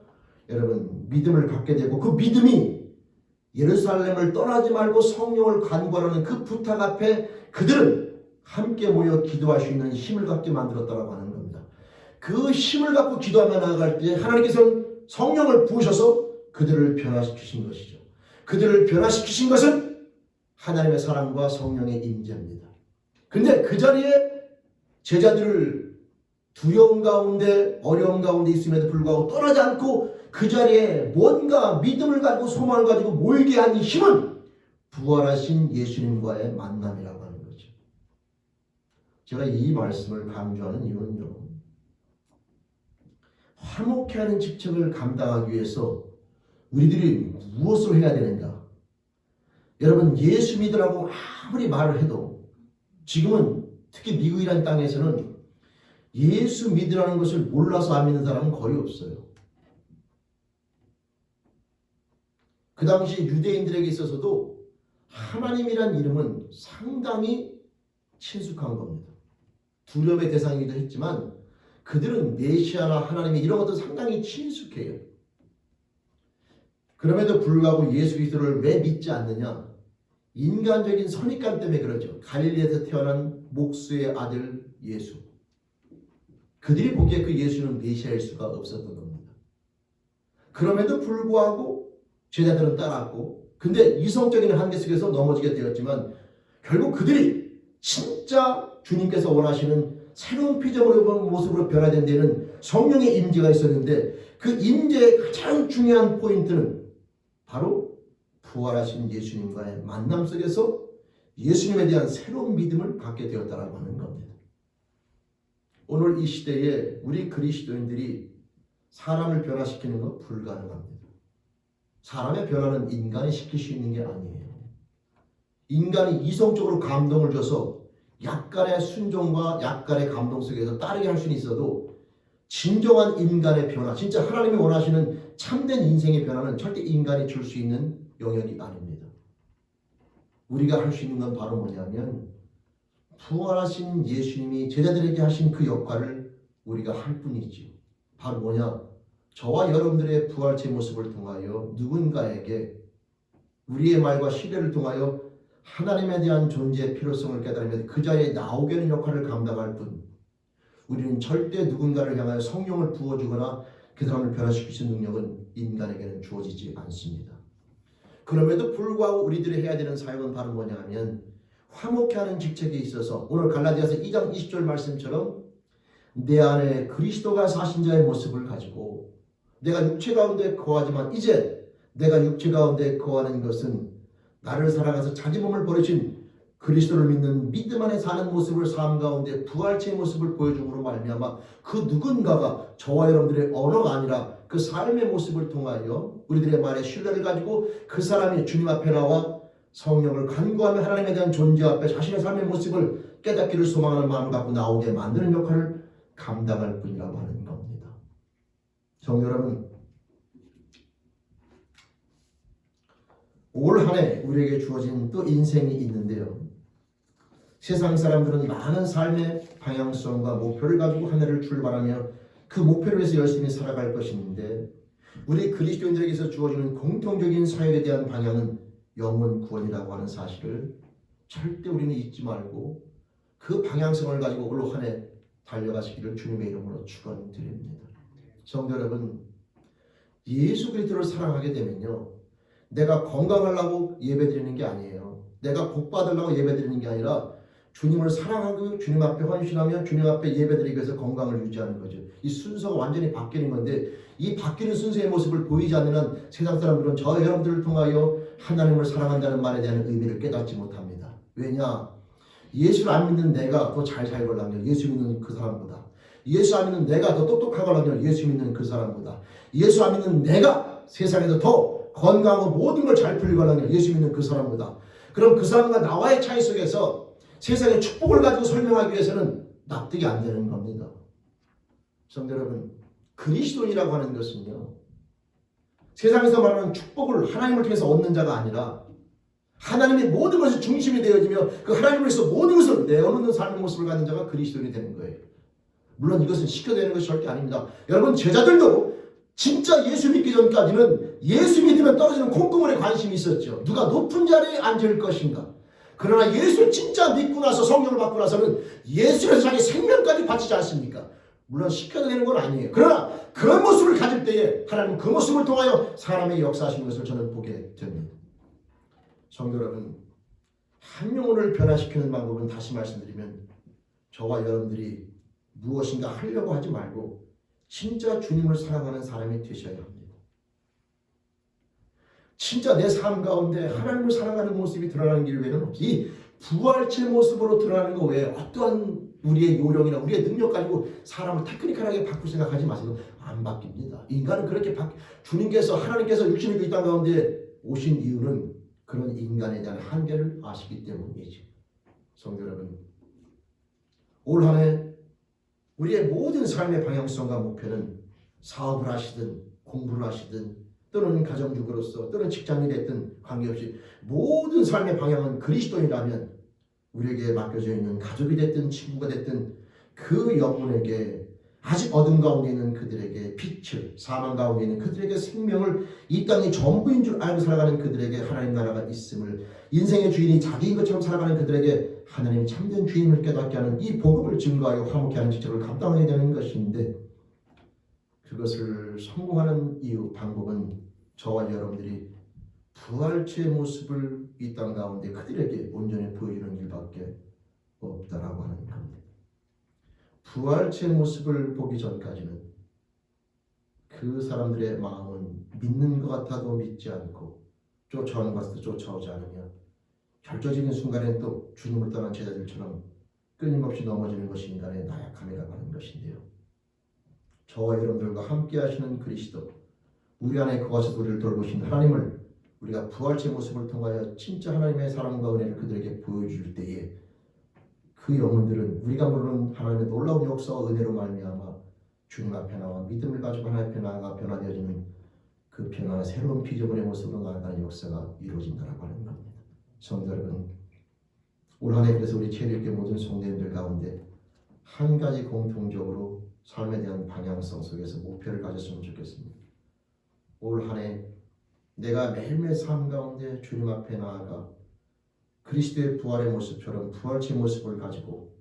여러분 믿음을 갖게 되고, 그 믿음이 예루살렘을 떠나지 말고 성령을 간구하라는 그 부탁 앞에 그들은 함께 모여 기도할 수 있는 힘을 갖게 만들었다고 하는 겁니다. 그 힘을 갖고 기도하며 나아갈 때 하나님께서는 성령을 부으셔서 그들을 변화시키신 것이죠. 그들을 변화시키신 것은 하나님의 사랑과 성령의 임재입니다. 근데 그 자리에 제자들을 두려움 가운데, 어려움 가운데 있음에도 불구하고 떠나지 않고 그 자리에 뭔가 믿음을 가지고 소망을 가지고 모이게 한 이 힘은 부활하신 예수님과의 만남이라고 하는 거죠. 제가 이 말씀을 강조하는 이유는요, 화목케 하는 직책을 감당하기 위해서 우리들이 무엇을 해야 되는가? 여러분, 예수 믿으라고 아무리 말을 해도 지금은 특히 미국이라는 땅에서는 예수 믿으라는 것을 몰라서 안 믿는 사람은 거의 없어요. 그 당시 유대인들에게 있어서도 하나님이란 이름은 상당히 친숙한 겁니다. 두려움의 대상이기도 했지만 그들은 메시아나 하나님이 이런 것도 상당히 친숙해요. 그럼에도 불구하고 예수 그리스도를 왜 믿지 않느냐? 인간적인 선입관 때문에 그러죠. 갈릴리에서 태어난 목수의 아들 예수. 그들이 보기에 그 예수는 메시아일 수가 없었던 겁니다. 그럼에도 불구하고 제자들은 따랐고, 근데 이성적인 한계 속에서 넘어지게 되었지만 결국 그들이 진짜 주님께서 원하시는 새로운 피조물의 모습으로 변화된 데는 성령의 임재가 있었는데, 그 임재의 가장 중요한 포인트는 바로 부활하신 예수님과의 만남 속에서 예수님에 대한 새로운 믿음을 갖게 되었다라고 하는 겁니다. 오늘 이 시대에 우리 그리스도인들이 사람을 변화시키는 건 불가능합니다. 사람의 변화는 인간이 시킬 수 있는 게 아니에요. 인간이 이성적으로 감동을 줘서 약간의 순종과 약간의 감동 속에서 따르게 할 수는 있어도 진정한 인간의 변화, 진짜 하나님이 원하시는 참된 인생의 변화는 절대 인간이 줄 수 있는 영역이 아닙니다. 우리가 할 수 있는 건 바로 뭐냐면 부활하신 예수님이 제자들에게 하신 그 역할을 우리가 할 뿐이지요. 바로 뭐냐? 저와 여러분들의 부활체 모습을 통하여 누군가에게 우리의 말과 시대를 통하여 하나님에 대한 존재의 필요성을 깨달으며 그 자리에 나오게 하는 역할을 감당할 뿐, 우리는 절대 누군가를 향하여 성령을 부어주거나 그 사람을 변화시킬 수 있는 능력은 인간에게는 주어지지 않습니다. 그럼에도 불구하고 우리들이 해야 되는 사역은 바로 뭐냐 하면, 화목케 하는 직책에 있어서 오늘 갈라디아서 2장 20절 말씀처럼 내 안에 그리스도가 사신 자의 모습을 가지고 내가 육체 가운데 거하지만 이제 내가 육체 가운데 거하는 것은 나를 사랑해서 자기 몸을 버리신 그리스도를 믿는 믿음 안에 사는 모습을 삶 가운데 부활체의 모습을 보여줌으로 말미암아 그 누군가가 저와 여러분들의 언어가 아니라 그 삶의 모습을 통하여 우리들의 말에 신뢰를 가지고 그 사람이 주님 앞에 나와 성령을 간구하며 하나님에 대한 존재 앞에 자신의 삶의 모습을 깨닫기를 소망하는 마음을 갖고 나오게 만드는 역할을 감당할 뿐이라고 하는 겁니다. 성도 여러분, 올 한 해 우리에게 주어진 또 인생이 있는데요. 세상 사람들은 많은 삶의 방향성과 목표를 가지고 한 해를 출발하며 그 목표를 위해서 열심히 살아갈 것인데, 우리 그리스도인들에게서 주어지는 공통적인 사역에 대한 방향은 영혼 구원이라고 하는 사실을 절대 우리는 잊지 말고 그 방향성을 가지고 올 한 해 달려가시기를 주님의 이름으로 축원드립니다. 성도 여러분, 예수 그리스도를 사랑하게 되면요, 내가 건강하려고 예배드리는 게 아니에요. 내가 복 받으려고 예배드리는 게 아니라 주님을 사랑하고 주님 앞에 헌신하며 주님 앞에 예배드리기 위해서 건강을 유지하는 거죠. 이 순서가 완전히 바뀌는 건데, 이 바뀌는 순서의 모습을 보이지 않는 한 세상 사람들은 저 여러분들을 통하여 하나님을 사랑한다는 말에 대한 의미를 깨닫지 못합니다. 왜냐? 예수를 안 믿는 내가 더 잘 살걸랑요, 예수 믿는 그 사람보다. 예수 안 믿는 내가 더 똑똑하걸랑요, 예수 믿는 그 사람보다. 예수 안 믿는 내가 세상에서 더 건강하고 모든 걸 잘 풀리걸랑요, 예수 믿는 그 사람보다. 그럼 그 사람과 나와의 차이 속에서 세상의 축복을 가지고 설명하기 위해서는 납득이 안 되는 겁니다. 성도 여러분, 그리스도인이라고 하는 것은요, 세상에서 말하는 축복을 하나님을 통해서 얻는 자가 아니라 하나님의 모든 것이 중심이 되어지며 그 하나님을 위해서 모든 것을 내어놓는 삶의 모습을 갖는 자가 그리스도인이 되는 거예요. 물론 이것은 시켜되는 것이 절대 아닙니다. 여러분, 제자들도 진짜 예수 믿기 전까지는 예수 믿으면 떨어지는 콩고물에 관심이 있었죠. 누가 높은 자리에 앉을 것인가. 그러나 예수를 진짜 믿고 나서 성령을 받고 나서는 예수에서 자기 생명까지 바치지 않습니까? 물론 시켜야 되는 건 아니에요. 그러나 그런 모습을 가질 때에 하나님은 그 모습을 통하여 사람의 역사하시는 것을 저는 보게 됩니다. 성도 여러분, 한 영혼을 변화시키는 방법은 다시 말씀드리면 저와 여러분들이 무엇인가 하려고 하지 말고 진짜 주님을 사랑하는 사람이 되셔야 합니다. 진짜 내 삶 가운데 하나님을 사랑하는 모습이 드러나는 길 외에는 없이 부활체 모습으로 드러나는 것 외에 어떠한 우리의 요령이나 우리의 능력 가지고 사람을 테크니컬하게 바꿀 생각하지 마세요. 안 바뀝니다. 인간은 그렇게 주님께서 하나님께서 육신을 이 땅 가운데 오신 이유는 그런 인간에 대한 한계를 아시기 때문이죠. 성도 여러분, 올 한 해 우리의 모든 삶의 방향성과 목표는 사업을 하시든 공부를 하시든 또는 가정주부로서 또는 직장인이 됐든 관계없이 모든 삶의 방향은 그리스도인이라면 우리에게 맡겨져 있는 가족이 됐든 친구가 됐든 그 영혼에게 아직 어둠 가운데 있는 그들에게 빛을, 사망 가운데 있는 그들에게 생명을, 이 땅이 전부인 줄 알고 살아가는 그들에게 하나님 나라가 있음을, 인생의 주인이 자기인 것처럼 살아가는 그들에게 하나님이 참된 주인을 깨닫게 하는 이 복음을 증거하여 화목케 하는 직책을 감당하게 되는 것인데, 그것을 성공하는 이유, 방법은 저와 여러분들이 부활체의 모습을 이 땅 가운데 그들에게 온전히 보여주는 일밖에 없다라고 하는 겁니다. 부활체의 모습을 보기 전까지는 그 사람들의 마음은 믿는 것 같아도 믿지 않고 쫓아오는 것도 쫓아오지 않으며 결정적인 순간에 또 주님을 떠난 제자들처럼 끊임없이 넘어지는 것이 인간의 나약함이라고 하는 것인데요. 저와 여러분들과 함께 하시는 그리스도, 우리 안에 거하셔서 우리를 돌보신 하나님을 우리가 부활체 모습을 통하여 진짜 하나님의 사랑과 은혜를 그들에게 보여줄 때에 그 영혼들은 우리가 모르는 하나님의 놀라운 역사와 은혜로 말미암아 주님 앞에 나와 믿음을 가지고 하나님 앞에 나아가 변화되어지는 그 변화의 새로운 피조물의 모습으로 나아가는 역사가 이루어진다라고 하는 겁니다. 성도 여러분, 올 한 해 그래서 우리 체류교회 모든 성도님들 가운데 한 가지 공통적으로 삶에 대한 방향성 속에서 목표를 가졌으면 좋겠습니다. 올 한 해 내가 매일매일 삶 가운데 주님 앞에 나아가 그리스도의 부활의 모습처럼 부활체의 모습을 가지고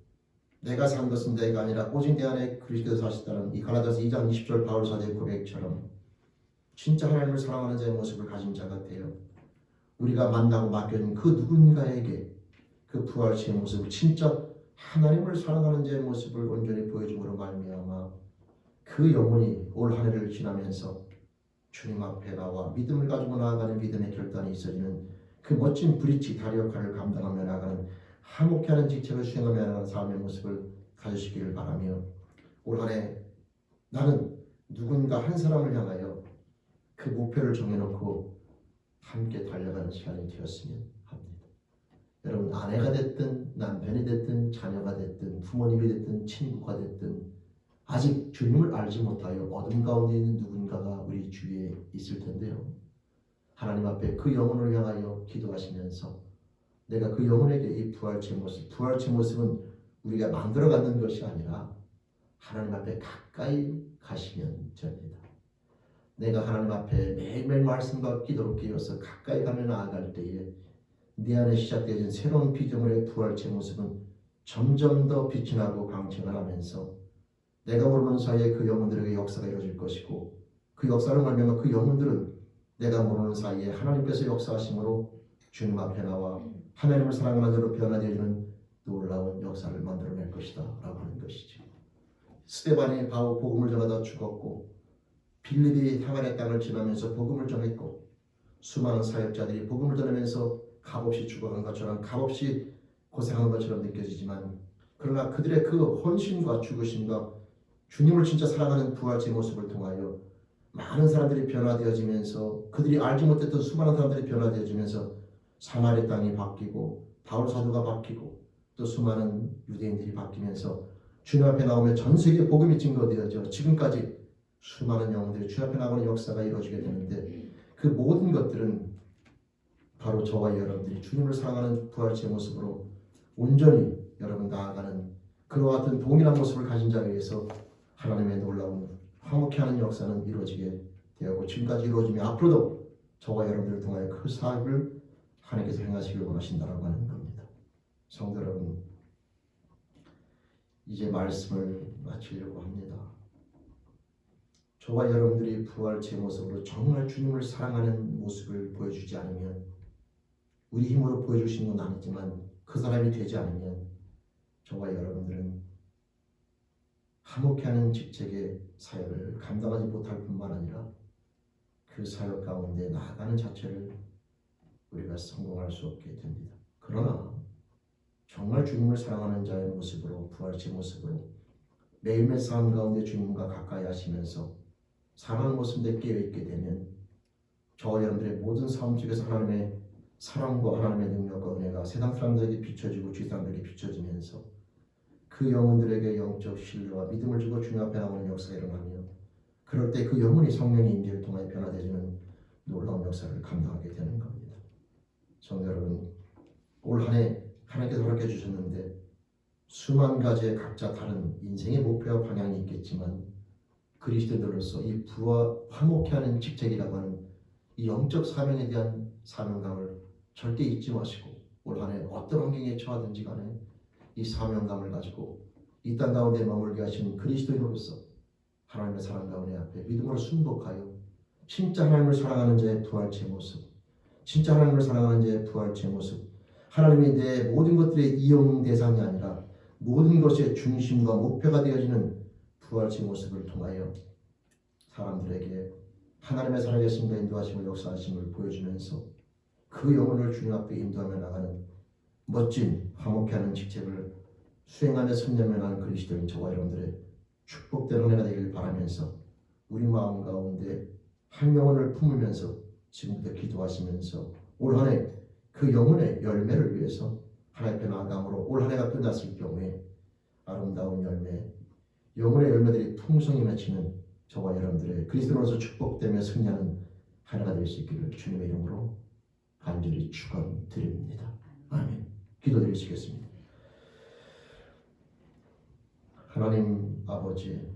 내가 산 것은 내가 아니라 오직 내 안에 그리스도께서 사셨다는 이 갈라디아서 2장 20절 바울 사도의 고백처럼 진짜 하나님을 사랑하는 자의 모습을 가진 자가 되어 우리가 만나고 맡겨진 그 누군가에게 그 부활체의 모습을 진짜 하나님을 사랑하는 자의 모습을 온전히 보여줌으로 말미암아 그 영혼이 올 한 해를 지나면서 주님 앞에 나와 믿음을 가지고 나아가는 믿음의 결단이 있어지는 그 멋진 브릿지 다리 역할을 감당하며 나가는 화목해하는 직책을 수행하며 나가는 삶의 모습을 가지시기를 바라며 올 한 해 나는 누군가 한 사람을 향하여 그 목표를 정해놓고 함께 달려가는 시간이 되었으면 합니다. 여러분 아내가 됐든 남편이 됐든 자녀가 됐든 부모님이 됐든 친구가 됐든 아직 주님을 알지 못하여 어둠 가운데 있는 누군가가 우리 주위에 있을 텐데요. 하나님 앞에 그 영혼을 향하여 기도하시면서 내가 그 영혼에게 이 부활체 모습은 우리가 만들어 갖는 것이 아니라 하나님 앞에 가까이 가시면 됩니다. 내가 하나님 앞에 매일매일 말씀과 기도로 깨어서 가까이 가며 나아갈 때에 내 안에 시작되어진 새로운 피조물의 부활체 모습은 점점 더 빛이 나고 광채가 나면서 내가 모르는 사이에 그 영혼들에게 역사가 이루어질 것이고 그 역사를 말미암아 그 영혼들은 내가 모르는 사이에 하나님께서 역사하심으로 주님 앞에 나와 하나님을 사랑하는 자로 변화되어지는 놀라운 역사를 만들어낼 것이다 라고 하는 것이죠. 스데반이 바로 복음을 전하다 죽었고 빌립이 하만의 땅을 지나면서 복음을 전했고 수많은 사역자들이 복음을 전하면서 값없이 죽어간 것처럼 값없이 고생한 것처럼 느껴지지만 그러나 그들의 그 헌신과 죽으심과 주님을 진짜 사랑하는 부활체 모습을 통하여 많은 사람들이 변화되어지면서 그들이 알지 못했던 수많은 사람들이 변화되어지면서 사마리 땅이 바뀌고 바울 사도가 바뀌고 또 수많은 유대인들이 바뀌면서 주님 앞에 나오면 전 세계 복음이 증거되어져 지금까지 수많은 영혼들이 주님 앞에 나오는 역사가 이루어지게 되는데 그 모든 것들은 바로 저와 여러분들이 주님을 사랑하는 부활체 모습으로 온전히 여러분 나아가는 그와 같은 동일한 모습을 가진 자에 의해서 하나님의 놀라운 화목해하는 역사는 이루어지게 되었고 지금까지 이루어지며 앞으로도 저와 여러분들을 통하여 그 사역을 하나님께서 행하시길 원하신다라고 하는 겁니다. 성도 여러분, 이제 말씀을 마치려고 합니다. 저와 여러분들이 부활체 모습으로 정말 주님을 사랑하는 모습을 보여주지 않으면 우리 힘으로 보여주시는 건 아니지만 그 사람이 되지 않으면 저와 여러분들은 화목해하는 직책의 사역을 감당하지 못할 뿐만 아니라 그 사역 가운데 나아가는 자체를 우리가 성공할 수 없게 됩니다. 그러나 정말 주님을 사랑하는 자의 모습으로 부활체 모습으로 매일매일 삶 가운데 주님과 가까이 하시면서 사랑하는 모습에 깨어있게 되면 저와 여러분들의 모든 삶 속에서 하나님의 사랑과 하나님의 능력과 은혜가 세상 사람들에게 비춰지고 주위 사람들에게 비춰지면서 그 영혼들에게 영적 신뢰와 믿음을 주고 주님 앞에 나오는 역사가 일어나며 그럴 때 그 영혼이 성령의 임재를 통하여 변화되는 놀라운 역사를 감당하게 되는 겁니다. 성도 여러분, 올 한 해 하나님께서 허락해 주셨는데 수만 가지의 각자 다른 인생의 목표와 방향이 있겠지만 그리스도인으로서 이 부와 화목해하는 직책이라고 하는 이 영적 사명에 대한 사명감을 절대 잊지 마시고 올 한 해 어떤 환경에 처하든지 간에 이 사명감을 가지고 이 땅 가운데 머물게 하신 그리스도인으로서 하나님의 사랑 가운데 앞에 믿음으로 순복하여 진짜 하나님을 사랑하는 자의 부활체 모습, 진짜 하나님을 사랑하는 자의 부활체 모습, 하나님이 내 모든 것들의 이용 대상이 아니라 모든 것의 중심과 목표가 되어지는 부활체 모습을 통하여 사람들에게 하나님의 살아계심과 인도하심을 역사하심을 보여주면서 그 영혼을 주님 앞에 인도하며 나가는 멋진 화목해하는 직책을 수행하며 섬기며 나가는 그리스도인 저와 여러분들의 축복된 한 해가 되길 바라면서 우리 마음 가운데 한 영혼을 품으면서 지금부터 기도하시면서 올 한 해 그 영혼의 열매를 위해서 하나님 앞에 나아감으로 올 한 해가 끝났을 경우에 아름다운 열매, 영혼의 열매들이 풍성히 맺히는 저와 여러분들의 그리스도로서 축복되며 승리하는 한 해가 될 수 있기를 주님의 이름으로 간절히 축원드립니다. 아멘. 기도드리시겠습니다. 하나님 아버지,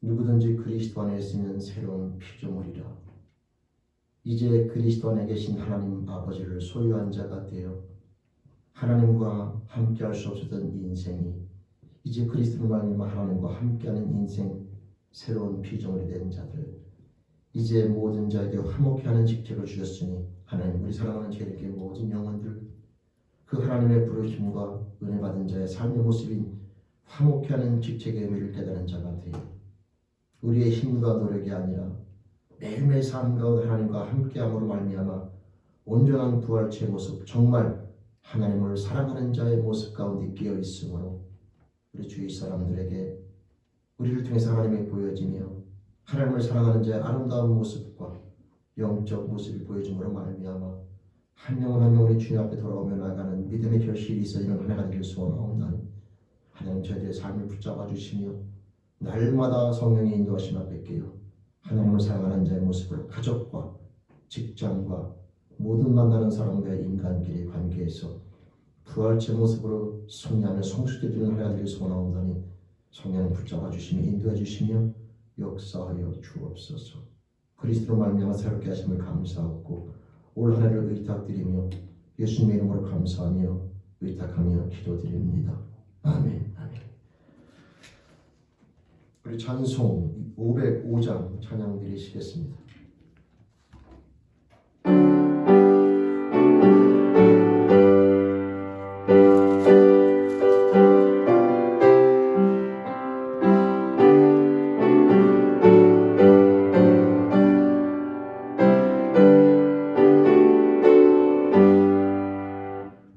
누구든지 그리스도 안에 있으면 새로운 피조물이라. 이제 그리스도 안에 계신 하나님 아버지를 소유한 자가 되어 하나님과 함께할 수 없었던 인생이 이제 그리스도로 말미암아 하나님과 함께하는 인생, 새로운 피조물이 된 자들, 이제 모든 자에게 화목케 하는 직책을 주셨으니 하나님, 우리 사랑하는 저에게 모든 영혼들 그 하나님의 부르심과 은혜 받은 자의 삶의 모습인 화목케 하는 직책의 의미를 깨달은 자가 되어 우리의 힘과 노력이 아니라 매일매일 삶 가운데 하나님과 함께함으로 말미암아 온전한 부활체의 모습, 정말 하나님을 사랑하는 자의 모습 가운데 끼어 있으므로 우리 주위 사람들에게 우리를 통해서 하나님이 보여지며 하나님을 사랑하는 자의 아름다운 모습과 영적 모습을 보여줌으로 말미암아 한 영혼 한 영혼이 주님 앞에 돌아오며 나가는 믿음의 결실이 있어지는 한 해가 되길 소원하옵나니 하나님, 저희들의 삶을 붙잡아 주시며 날마다 성령의 인도하심 앞에 끼어 하나님을 사랑하는 자의 모습으로 가족과 직장과 모든 만나는 사람과의 인간끼리 관계에서 부활체 모습으로 승리하며 성숙되는 한 해가 되길 소원하옵나니 성령을 붙잡아 주시며 인도해 주시며 역사하여 주옵소서. 그리스도로 말미암아 새롭게 하심을 감사하고 올 한 해를 의탁드리며 예수님의 이름으로 감사하며 의탁하며 기도드립니다. 아멘. 아멘. 우리 찬송 505장 찬양 드리시겠습니다.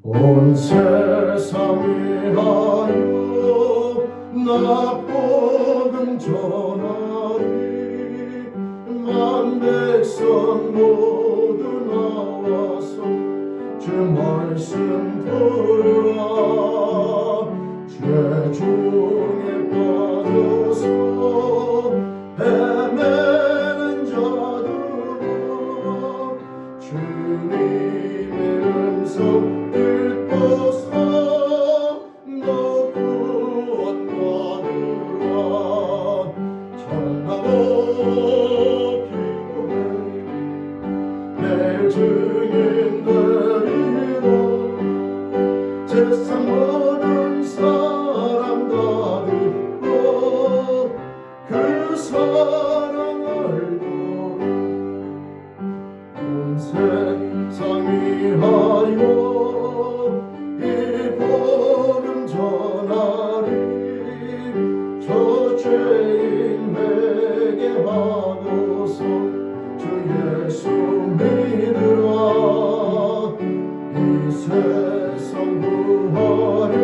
온 세상에 하여 나 복음 전하리. 만 백성 모두 나와서 주 말씀 들으라. 죄 중에 빠져서 헤매는 자들아, 주님의 음성 너 구원받으라. 전하고 기도해 내 증인 되리라. 세상 모든 사람 다 듣고 그 사랑 알도록 온 세상이 하여 전하리. 저 죄인 회개하고서 주 예수 믿으라. 이 세상 구하려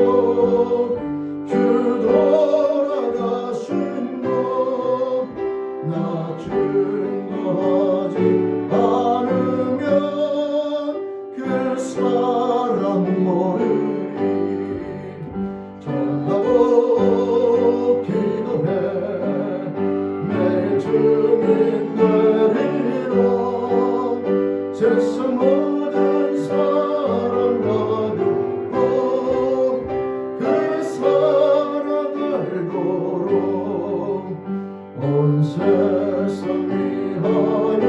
주 돌아가신 것 나 증거하지 않으면 그 사랑 모르리. 전하고 기도해 내 증인 되리라. 세상 모든 사람 다 듣고 그 사랑 알도록 온 세상이 하여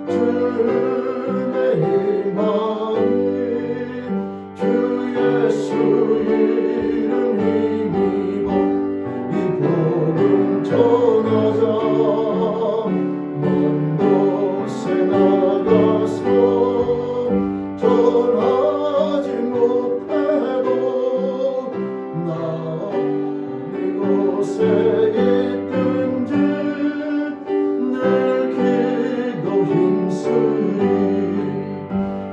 주의 희망이 주 예수 이름 힘입어 이 복음 전하자. 먼 곳에 나가서 전하지 못해도 나은 이곳에 있든지 늘 기도 힘쓰리.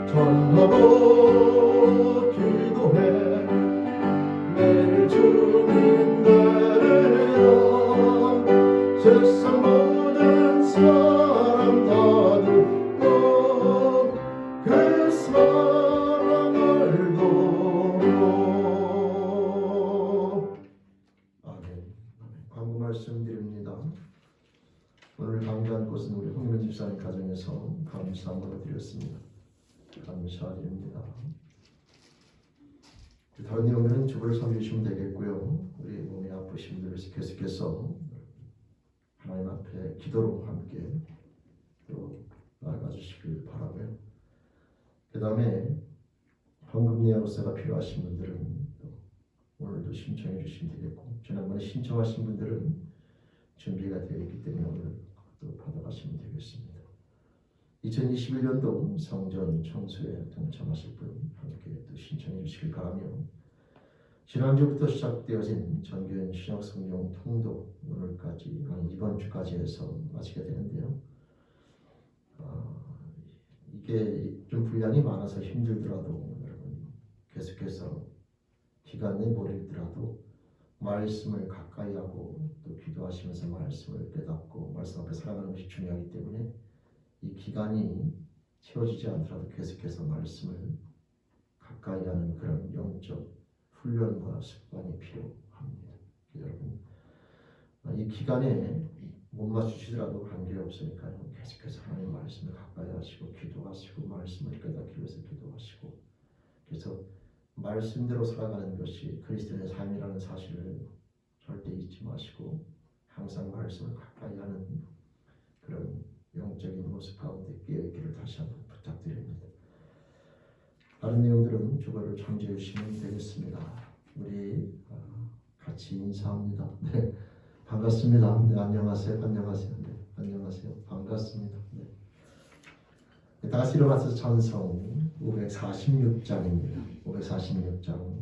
전하고 기도해 매일 주님 되리라. 세상 모든 사람 다 듣고 그 사랑 알도록. 아멘. 광고 말씀드립니다. 오늘 강조한 것은 우리 홍윤 집사님 가정에서 감사함으로 드렸습니다. 감사드립니다. 다른 내용들은 주보를 삼으시면 되겠고요. 우리 몸이 아프신 분들 계속해서 하나님 앞에 기도로 함께 또 나아가 주시길 바라고요. 그 다음에 헌금 예약서가 필요하신 분들은 또 오늘도 신청해 주시면 되겠고, 지난번에 신청하신 분들은 준비가 되어 있기 때문에 오늘 또 받아가시면 되겠습니다. 2021년도 성전 청소에 동참하실 분 함께 또 신청해 주시길 바라며, 지난주부터 시작되어진 전교인 신약성경 통독 오늘까지 이번 주까지 해서 마치게 되는데요. 이게 좀 분량이 많아서 힘들더라도 여러분 계속해서 기간이 모르더라도 말씀을 가까이 하고 또 기도하시면서 말씀을 깨닫고 말씀 앞에 살아가는 것이 중요하기 때문에 이 기간이 채워지지 않더라도 계속해서 말씀을 가까이 하는 그런 영적 훈련과 습관이 필요합니다. 여러분 이 기간에 못 맞추시더라도 관계없으니까요. 계속해서 하나님 말씀을 가까이 하시고 기도하시고 말씀을 깨닫기 위해서 기도하시고, 그래서 말씀대로 살아가는 것이 그리스도의 삶이라는 사실을 절대 잊지 마시고 항상 말씀을 가까이 하는 그런 영적인 모습 가운데 깨어있기를 다시 한번 부탁드립니다. 다른 내용들은 주보를 참조해 주시면 되겠습니다. 우리 같이 인사합니다. 네, 반갑습니다. 네, 안녕하세요. 안녕하세요. 네, 안녕하세요. 반갑습니다. 네. 다 같이 일어나서 찬송 546장입니다. 546장.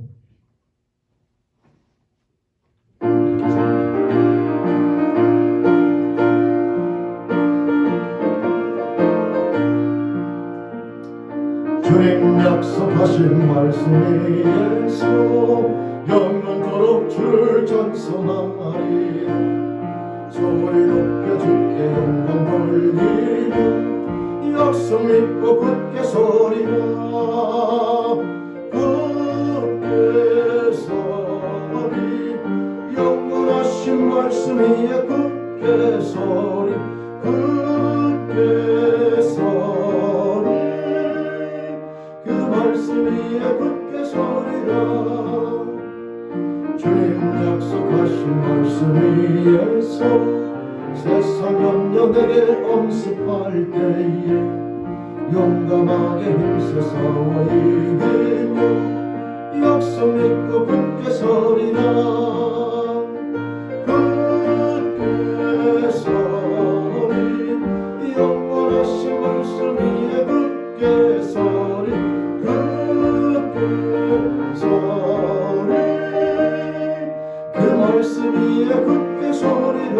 주님 약속하신 말씀에 예수 영원토록 주를 찬송하리. 소리 높여 주께 영광 돌리며 약속 믿고 굳게 서리라. 굳게 서리 영원하신 말씀 위에 굳게 서리. 굳게 서리 그 말씀 위에 굳게 서리라. 주님 약속하신 말씀 위에서 세상 염려 내게 엄습할 때에 용감하게 힘써 싸워 이기며 약속 믿고 굳게 서리라. 굳게 서리 영원하신 말씀 위에 굳게 서리. 굳게 서리 그 말씀 위에 굳게 서리라.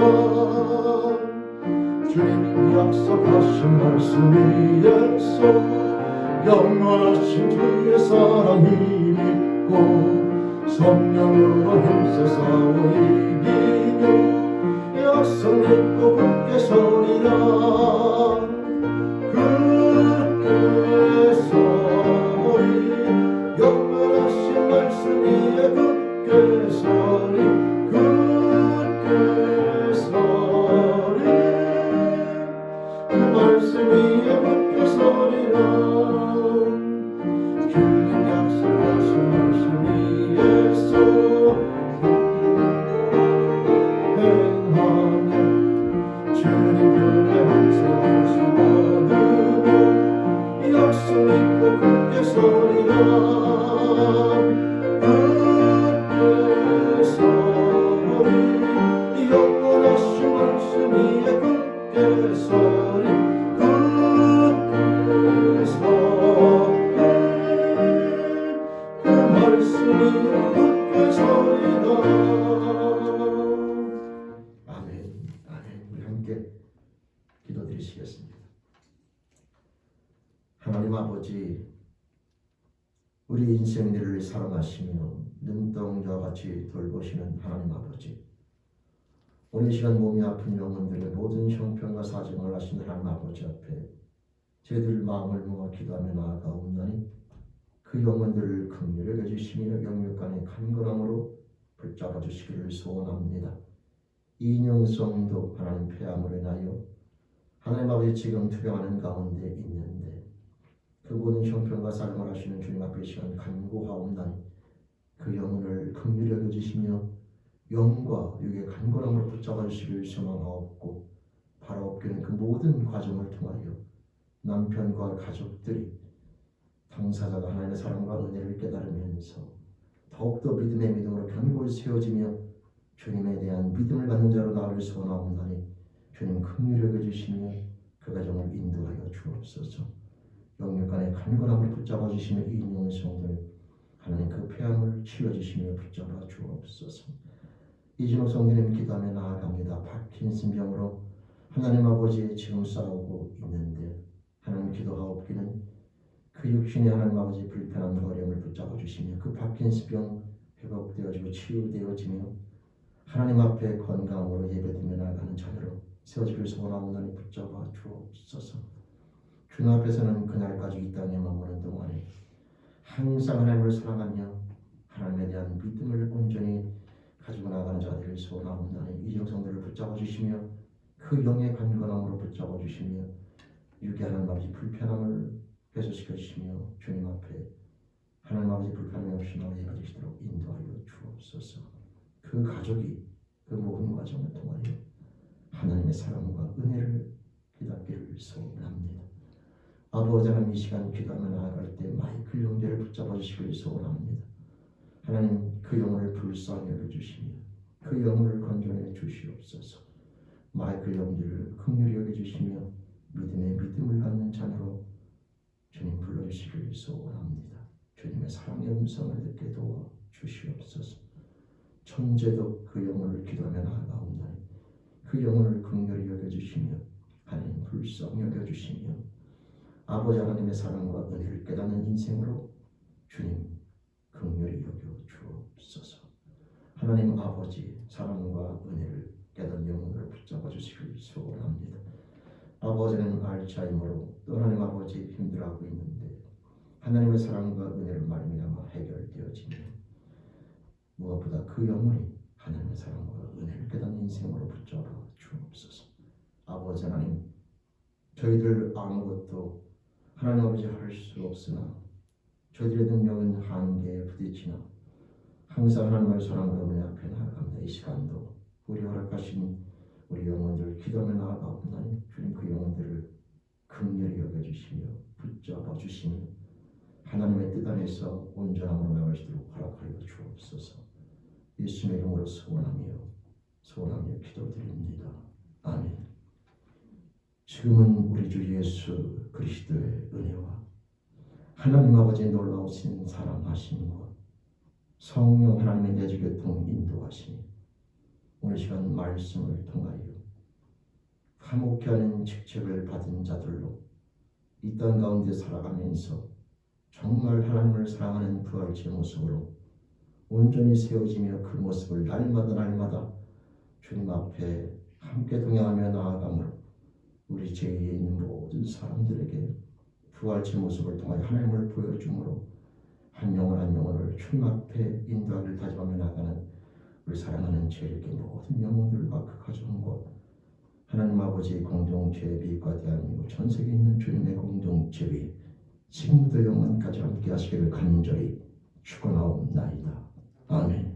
주님 약속하신 말씀 위에서 영원하신 주의 사랑 힘입고 성령으로 힘써 싸워 이기며 약속 믿고 굳게 서리라. 굳게 서리 영원하신 말씀 위에 굳게 서리. 굳게 서리 그 말씀 위에 굳게 서리라. 주님 약속하신 말씀 위에서 행하며 주님 그의 항상 수고하며 약속 믿고 굳게 서리라. 굳게 서리 영원하신 말씀 위에 굳게 서리. 굳게 서리 그 말씀 위에 굳게 서리라. 아멘. 아멘. 우리 함께 기도드리시겠습니다. 하나님 아버지, 우리 인생들을 사랑하시며 눈동자와 같이 돌보시는 하나님 아버지, 오늘 시간 몸이 아픈 영혼들의 모든 형편과 사정을 아시는 하나님 아버지 앞에 저희들 마음을 모아 기도하며 나아가옵나니 그 영혼들을 긍휼히 여기시며 영육간의 간절함으로 붙잡아 주시기를 소원합니다. 이인영성도 하나님 폐암으로 인하여 하나님 아버지 지금 투병하는 가운데 있는데 그 모든 형편과 사정을 하시는 주님 앞에 시간 간구하옵나니 그 영혼을 긍휼히 여겨주시며 영과 육의 간절함을 붙잡아 주시길 소망하옵고 바라옵기는 그 모든 과정을 통하여 남편과 가족들이 당사자가 하나님의 사랑과 은혜를 깨달으면서 더욱더 믿음의 믿음으로 견고히 세워지며 주님에 대한 믿음을 갖는 자로 나아갈 소원하옵나니 주님 긍휼히 여겨주시며 그 가정을 인도하여 주옵소서. 영육간의 간절함을 붙잡아 주시며 이 인용 성도님 하나님 그 폐암을 치워주시며 붙잡아 주옵소서. 이진호 성도님 기도하며 나아갑니다. 파킨슨 병으로 하나님 아버지 지금 싸우고 있는데 하나님 기도하옵기는 그 육신의 하나님 아버지 불편함과 어려움을 붙잡아 주시며 그 파킨슨 병 회복되어지고 치유되어지며 하나님 앞에 건강으로 예배드리며 나아가는 자녀로 세워지길 소원하옵나니 붙잡아 주옵소서. 주님 앞에서는 그날까지 이 땅에 머무는 동안에 항상 하나님을 사랑하며 하나님에 대한 믿음을 온전히 가지고 나가는 자들을 소원하옵나니 이 영성들을 붙잡아 주시며 그 영의 간건함으로 붙잡아 주시며 육의 하나님 아버지 불편함을 해소시켜 주시며 주님 앞에 하나님 아버지 불편함이 없이 나와 예배드리도록 인도하여 주옵소서. 그 가족이 그 모든 과정을 통하여 하나님의 사랑과 은혜를 깨닫기를 소원합니다. 아버지 하나님 이 시간 기도하며 나아갈 때 마이클 형제를 붙잡아 주시길 소원합니다. 하나님 그 영혼을 불쌍히 여겨주시며 그 영혼을 건져내 주시옵소서. 마이클 형제를 긍휼히 여겨주시며 믿음의 믿음을 갖는 자녀로 주님 불러주시길 소원합니다. 주님의 사랑의 음성을 듣게 도와 주시옵소서. 천재도 그 영혼을 기도하며 나아가옵나니 그 영혼을 긍휼히 여겨주시며 하나님 불쌍히 여겨주시며 아버지 하나님의 사랑과 은혜를 깨닫는 인생으로 주님 긍휼히 여겨 주옵소서. 하나님 아버지 사랑과 은혜를 깨닫는 영혼을 붙잡아 주시길 소원합니다. 아버지는 알츠하이머로 또 하나님 아버지 힘들어하고 있는데 하나님의 사랑과 은혜를 말미암아 해결되어지며 무엇보다 그 영혼이 하나님의 사랑과 은혜를 깨닫는 인생으로 붙잡아 주옵소서. 아버지 하나님 저희들 아무것도 하나님 아버지 할 수 없으나 저희들의 능력은 한계에 부딪히나 항상 하나님의 사랑과 은혜 앞에 나아갑니다. 이 시간도 우리 허락하신 우리 영혼들 기도하며 나아가옵나니 주님 그 영혼들을 긍휼히 여겨주시며 붙잡아 주시며 하나님의 뜻 안에서 온전함으로 나갈 수 있도록 허락하여 주옵소서. 예수님의 이름으로 소원하며 기도드립니다. 아멘. 지금은 우리 주 예수 그리스도의 은혜와 하나님 아버지의 놀라우신 사랑하심과 성령 하나님의 내주교통 인도하심이 오늘 시간 말씀을 통하여 화목케 하는 직책을 받은 자들로 이 땅 가운데 살아가면서 정말 하나님을 사랑하는 부활체의 모습으로 온전히 세워지며 그 모습을 날마다 주님 앞에 함께 동행하며 나아가므로 우리 죄에 있는 모든 사람들에게 부활체의 모습을 통하여 하나님을 보여주므로 한 영혼을 주님 앞에 인도하기를 다짐하며 나가는 우리 사랑하는 죄인의 모든 영혼들과 그 가정과 하나님 아버지의 공동체비과 대한민국 전 세계에 있는 주님의 공동체비 지금부터 영원까지 함께 하시기를 간절히 축원하옵나이다. 아멘.